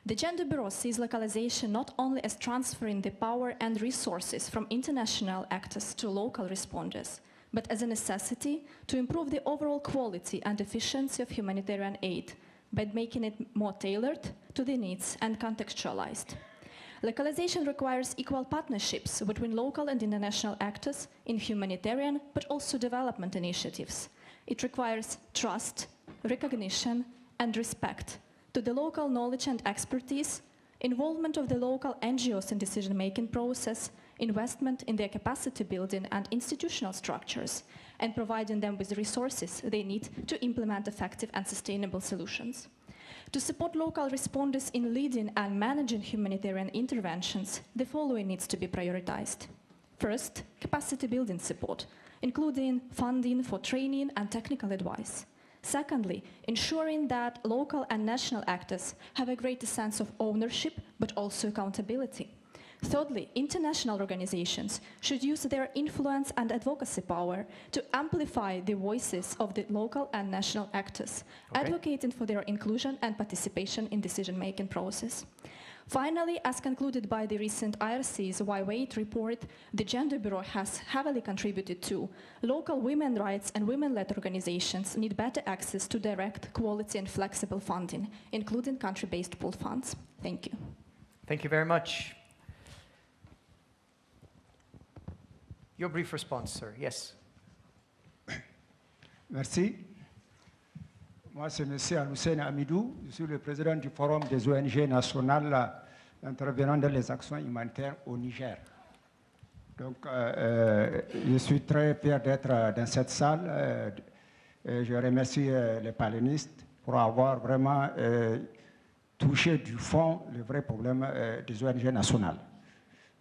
The Gender Bureau sees localization not only as transferring the power and resources from international actors to local responders, but as a necessity to improve the overall quality and efficiency of humanitarian aid by making it more tailored to the needs and contextualized. Localization requires equal partnerships between local and international actors in humanitarian but also development initiatives. It requires trust, recognition, and respect to the local knowledge and expertise, involvement of the local NGOs in decision-making process, investment in their capacity building and institutional structures, and providing them with resources they need to implement effective and sustainable solutions. To support local responders in leading and managing humanitarian interventions, the following needs to be prioritized. First, capacity building support, including funding for training and technical advice. Secondly, ensuring that local and national actors have a greater sense of ownership, but also accountability. Thirdly, international organizations should use their influence and advocacy power to amplify the voices of the local and national actors, advocating for their inclusion and participation in decision-making process. Finally, as concluded by the recent IRC's Y-Weight report, the Gender Bureau has heavily contributed to local women's rights and women-led organizations need better access to direct, quality, and flexible funding, including country-based pooled funds. Thank you. Thank you very much. Your brief response, sir. Yes. Merci. Moi, c'est M. Al-Hussein Amidou. Je suis le président du Forum des ONG nationales intervenant dans les actions humanitaires au Niger. Donc, je suis très fier d'être dans cette salle. Je remercie les panélistes pour avoir vraiment touché du fond le vrai problème des ONG nationales.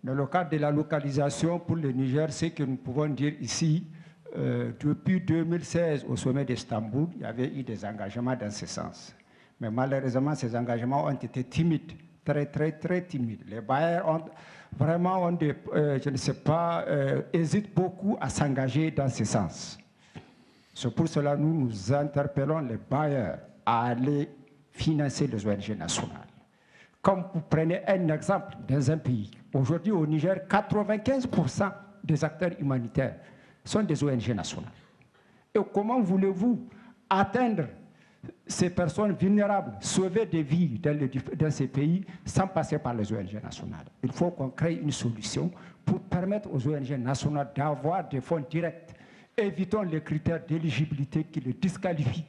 Dans le cadre de la localisation pour le Niger, ce que nous pouvons dire ici, depuis 2016 au sommet d'Istanbul, il y avait eu des engagements dans ce sens. Mais malheureusement, ces engagements ont été timides, très timides. Les bailleurs ont vraiment, je ne sais pas, hésitent beaucoup à s'engager dans ce sens. C'est pour cela que nous interpellons les bailleurs à aller financer les ONG nationales. Comme vous prenez un exemple dans un pays, aujourd'hui au Niger, 95% des acteurs humanitaires sont des ONG nationales. Et comment voulez-vous atteindre ces personnes vulnérables, sauver des vies dans ces pays sans passer par les ONG nationales? Il faut qu'on crée une solution pour permettre aux ONG nationales d'avoir des fonds directs. Évitons les critères d'éligibilité qui les disqualifient.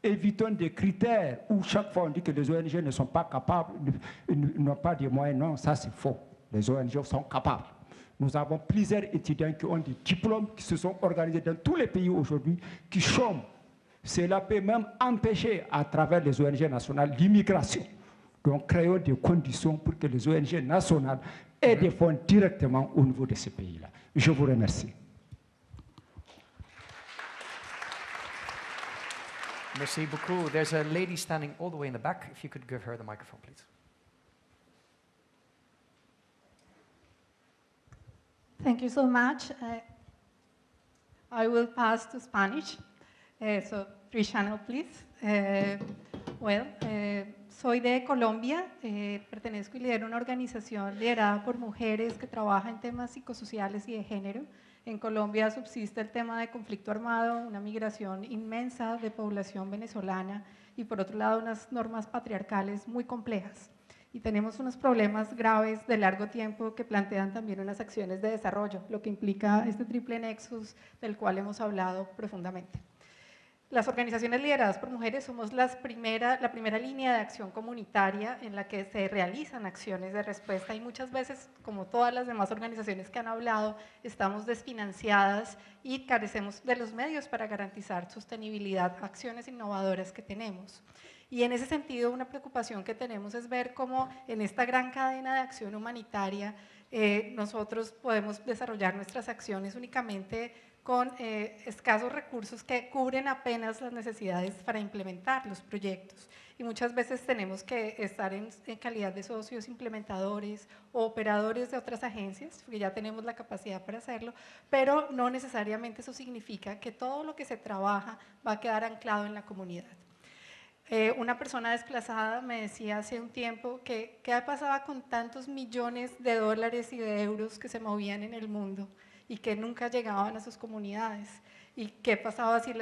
Évitons des critères où chaque fois on dit que les ONG ne sont pas capables, n'ont pas de moyens. Non, ça c'est faux. Les ONG sont capables. Nous avons plusieurs étudiants qui ont des diplômes, qui se sont organisés dans tous les pays aujourd'hui, qui chôment. Cela peut même empêcher, à travers les ONG nationales, l'immigration. Donc, créons des conditions pour que les ONG nationales aient des fonds directement au niveau de ces pays-là. Je vous remercie. Merci beaucoup. There's a lady standing all the way in the back. If you could give her the microphone, please. Thank you so much. I will pass to Spanish. So, free channel, please. Soy de Colombia, pertenezco y lidero una organización liderada por mujeres que trabaja en temas psicosociales y de género. En Colombia subsiste el tema de conflicto armado, una migración inmensa de población venezolana y por otro lado unas normas patriarcales muy complejas. Y tenemos unos problemas graves de largo tiempo que plantean también unas acciones de desarrollo, lo que implica este triple nexus del cual hemos hablado profundamente. Las organizaciones lideradas por mujeres somos la primera línea de acción comunitaria en la que se realizan acciones de respuesta y muchas veces, como todas las demás organizaciones que han hablado, estamos desfinanciadas y carecemos de los medios para garantizar sostenibilidad, acciones innovadoras que tenemos. Y en ese sentido, una preocupación que tenemos es ver cómo en esta gran cadena de acción humanitaria nosotros podemos desarrollar nuestras acciones únicamente con escasos recursos que cubren apenas las necesidades para implementar los proyectos. Y muchas veces tenemos que estar en calidad de socios implementadores o operadores de otras agencias, porque ya tenemos la capacidad para hacerlo, pero no necesariamente eso significa que todo lo que se trabaja va a quedar anclado en la comunidad. Una persona desplazada me decía hace un tiempo que qué pasaba con tantos millones de dólares y de euros que se movían en el mundo y que nunca llegaban a sus comunidades. ¿Y qué pasaba si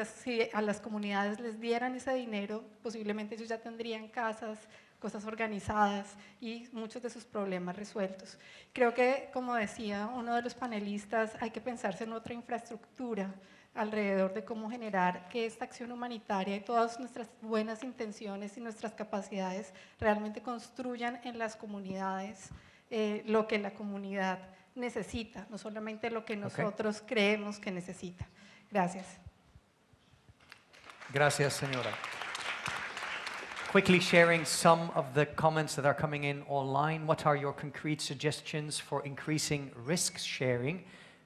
a las comunidades les dieran ese dinero? Posiblemente ellos ya tendrían casas, cosas organizadas y muchos de sus problemas resueltos. Creo que, como decía uno de los panelistas, hay que pensarse en otra infraestructura alrededor de cómo generar que esta acción humanitaria y todas nuestras buenas intenciones y nuestras capacidades realmente construyan en las comunidades lo que la comunidad necesita, no solamente lo que nosotros creemos que necesita. Gracias. Gracias, señora. Quickly sharing some of the comments that are coming in online. What are your concrete suggestions for increasing risk sharing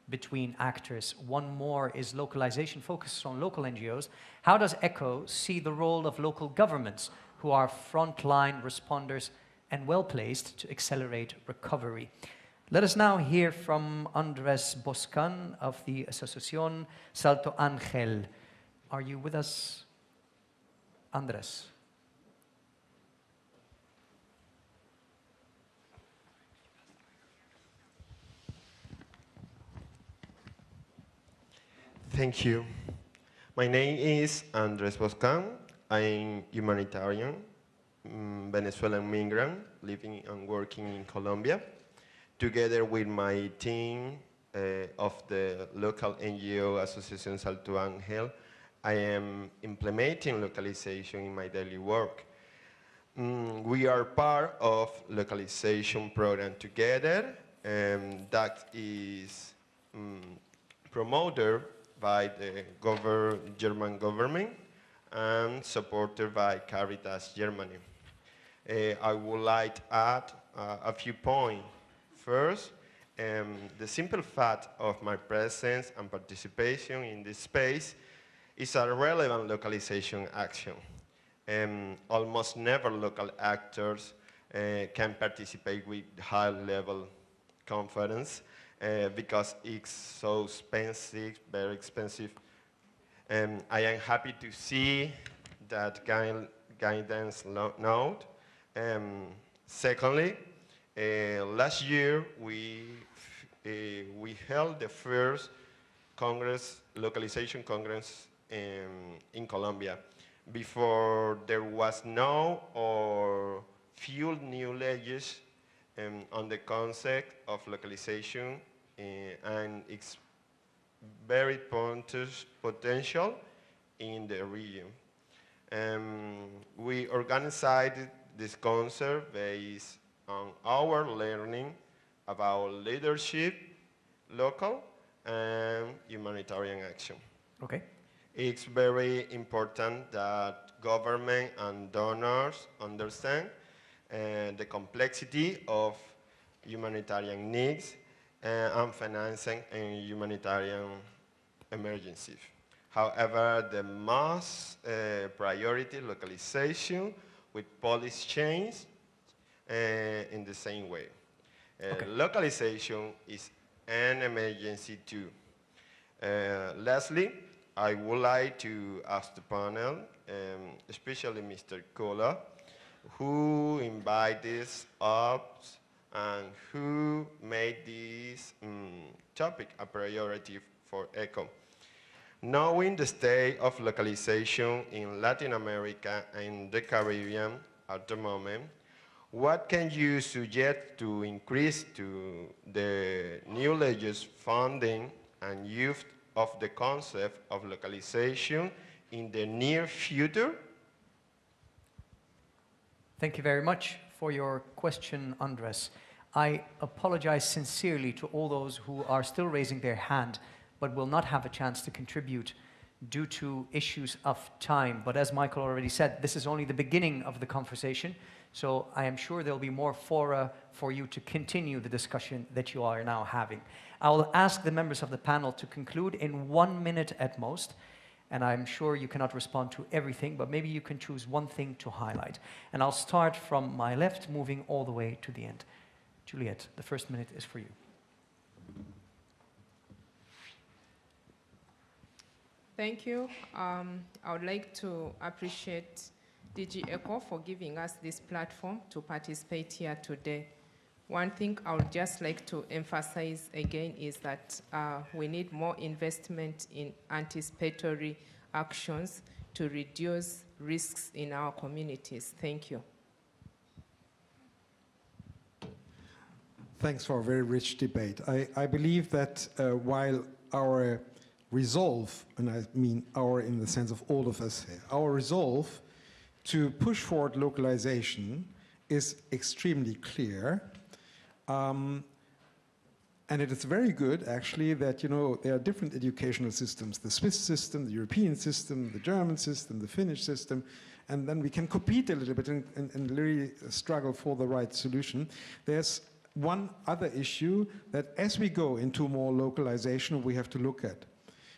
between actors? One more is localization, focuses on local NGOs. How does ECHO see the role of local governments who are frontline responders and well-placed to accelerate recovery? Let us now hear from Andrés Boscan of the Asociación Salto Ángel. Are you with us, Andrés? Thank you. My name is Andrés Boscan. I'm humanitarian, Venezuelan migrant, living and working in Colombia. Together with my team of the local NGO Asociación Salto Ángel, I am implementing localization in my daily work. We are part of localization program together, and that is promoted by the German government and supported by Caritas Germany. I would like to add a few points. First, the simple fact of my presence and participation in this space is a relevant localization action. Almost never local actors can participate with high-level conference because it's so expensive, very expensive. I am happy to see that guidance note. Secondly, last year we held the first Congress, localization Congress in Colombia. Before there was no or few new legislation on the concept of localization and its very potential in the region. We organized this concert based on our learning about leadership, local, and humanitarian action. Okay. It's very important that government and donors understand the complexity of humanitarian needs and financing in humanitarian emergencies. However, the most priority localization with policy change in the same way. Localization is an emergency too. Lastly, I would like to ask the panel, especially Mr. Kola, who invited us up and who made this topic a priority for ECHO. Knowing the state of localization in Latin America and the Caribbean at the moment, what can you suggest to increase to the new legislation funding and use of the concept of localization in the near future? Thank you very much for your question, Andres. I apologize sincerely to all those who are still raising their hand but will not have a chance to contribute due to issues of time. But as Michael already said, this is only the beginning of the conversation, so I am sure there'll be more fora for you to continue the discussion that you are now having. I'll ask the members of the panel to conclude in 1 minute at most, and I'm sure you cannot respond to everything, but maybe you can choose one thing to highlight. And I'll start from my left, moving all the way to the end. Juliette, the first minute is for you. Thank you. I would like to appreciate DG ECHO for giving us this platform to participate here today. One thing I would just like to emphasize again is that we need more investment in anticipatory actions to reduce risks in our communities. Thank you. Thanks for a very rich debate. I believe that while our resolve, and I mean our in the sense of all of us here, our resolve to push forward localization is extremely clear. And it is very good, actually, that, you know, there are different educational systems, the Swiss system, the European system, the German system, the Finnish system, and then we can compete a little bit and really struggle for the right solution. There's one other issue that as we go into more localization, we have to look at.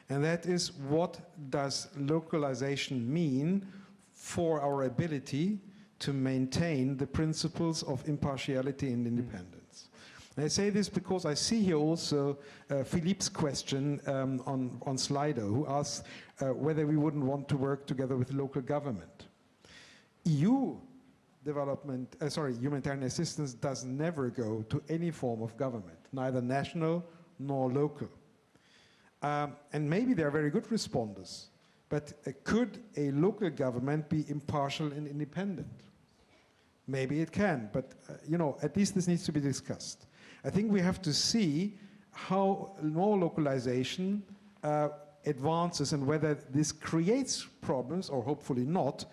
And that is, what does localization mean for our ability to maintain the principles of impartiality and independence? And I say this because I see here also Philippe's question on Slido, who asks whether we wouldn't want to work together with local government. EU development, humanitarian assistance does never go to any form of government, neither national nor local. And maybe they are very good responders, but could a local government be impartial and independent? Maybe it can, but you know, at least this needs to be discussed. I think we have to see how more localization advances and whether this creates problems, or hopefully not,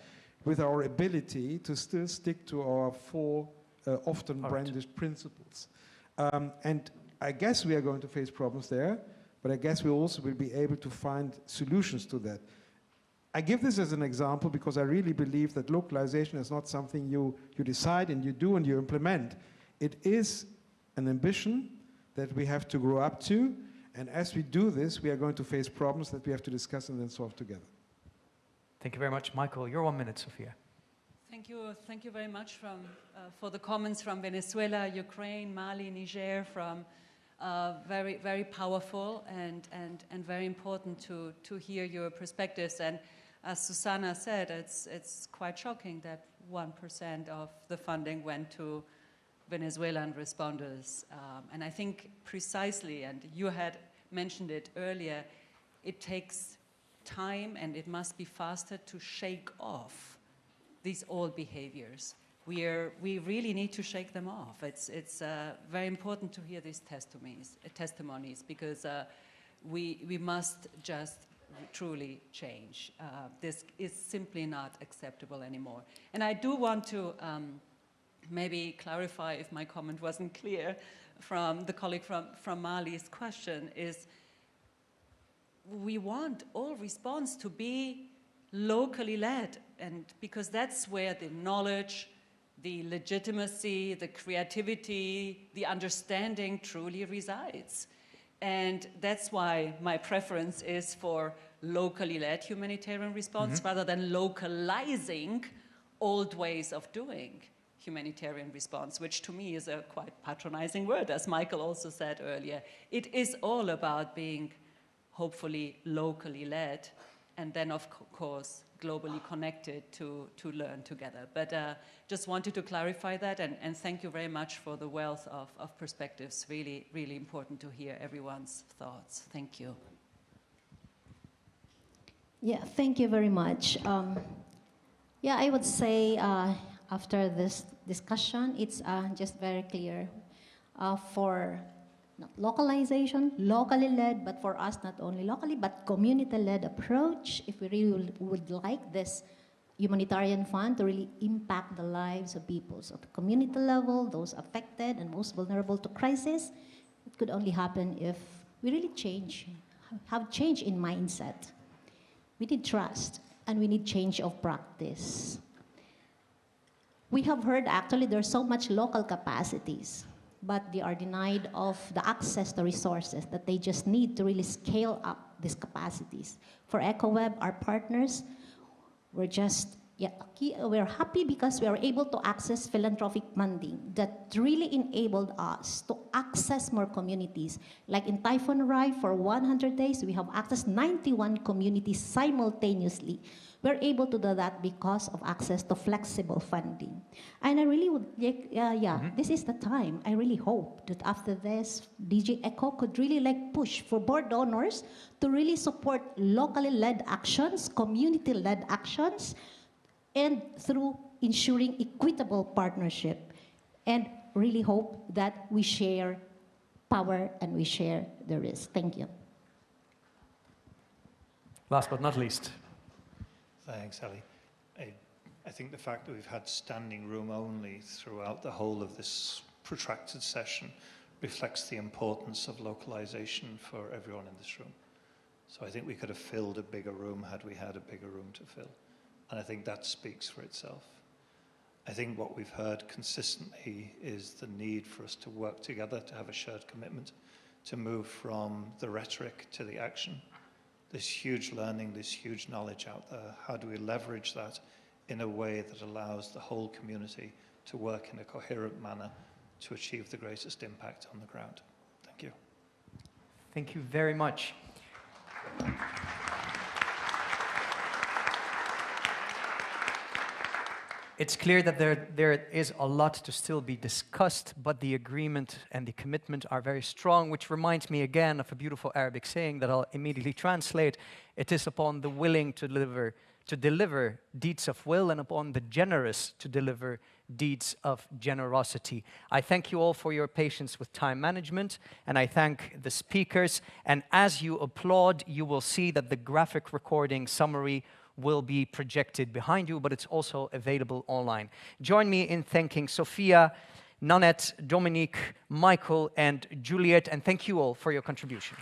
with our ability to still stick to our four often brandished principles. And I guess we are going to face problems there, but I guess we also will be able to find solutions to that. I give this as an example because I really believe that localization is not something you decide and you do and you implement. It is an ambition that we have to grow up to, and as we do this, we are going to face problems that we have to discuss and then solve together. Thank you very much, Michael. Your 1 minute, Sophia. Thank you very much for the comments from Venezuela, Ukraine, Mali, Niger, from very, very powerful and very important to hear your perspectives. And as Susanna said, it's quite shocking that 1% of the funding went to Venezuelan responders. And I think precisely, and you had mentioned it earlier, it takes time and it must be faster to shake off these old behaviors. We really need to shake them off. It's very important to hear these testimonies because we must just truly change. This is simply not acceptable anymore. And I do want to maybe clarify, if my comment wasn't clear, from the colleague from Mali's question, is we want all response to be locally led, and because that's where the knowledge, the legitimacy, the creativity, the understanding truly resides. And that's why my preference is for locally led humanitarian response rather than localizing old ways of doing humanitarian response, which to me is a quite patronizing word, as Michael also said earlier. It is all about being hopefully locally led, and then of course globally connected to learn together. But just wanted to clarify that, and thank you very much for the wealth of perspectives. Really, really important to hear everyone's thoughts. Thank you. Yeah, thank you very much. Yeah, I would say after this discussion, it's just very clear for not localization, locally led, but for us, not only locally, but community-led approach. If we really would like this humanitarian fund to really impact the lives of people, so at the community level, those affected and most vulnerable to crisis, it could only happen if we really have change in mindset. We need trust, and we need change of practice. We have heard actually there's so much local capacities, but they are denied of the access to resources that they just need to really scale up these capacities. For EcoWeb, our partners, we're happy because we are able to access philanthropic funding that really enabled us to access more communities. Like in Typhoon Rai, for 100 days, we have accessed 91 communities simultaneously. We're able to do that because of access to flexible funding. And I really would, this is the time. I really hope that after this, DG ECHO could really push for board donors to really support locally led actions, community led actions, and through ensuring equitable partnership. And really hope that we share power and we share the risk. Thank you. Last but not least. Thanks, Ali. I think the fact that we've had standing room only throughout the whole of this protracted session reflects the importance of localization for everyone in this room. So I think we could have filled a bigger room had we had a bigger room to fill. And I think that speaks for itself. I think what we've heard consistently is the need for us to work together, to have a shared commitment, to move from the rhetoric to the action. This huge learning, this huge knowledge out there, how do we leverage that in a way that allows the whole community to work in a coherent manner to achieve the greatest impact on the ground? Thank you. Thank you very much. It's clear that there is a lot to still be discussed, but the agreement and the commitment are very strong, which reminds me again of a beautiful Arabic saying that I'll immediately translate. It is upon the willing to deliver deeds of will, and upon the generous to deliver deeds of generosity. I thank you all for your patience with time management, and I thank the speakers. And as you applaud, you will see that the graphic recording summary will be projected behind you, but it's also available online. Join me in thanking Sophia, Nanette, Dominique, Michael, and Juliet, and thank you all for your contribution.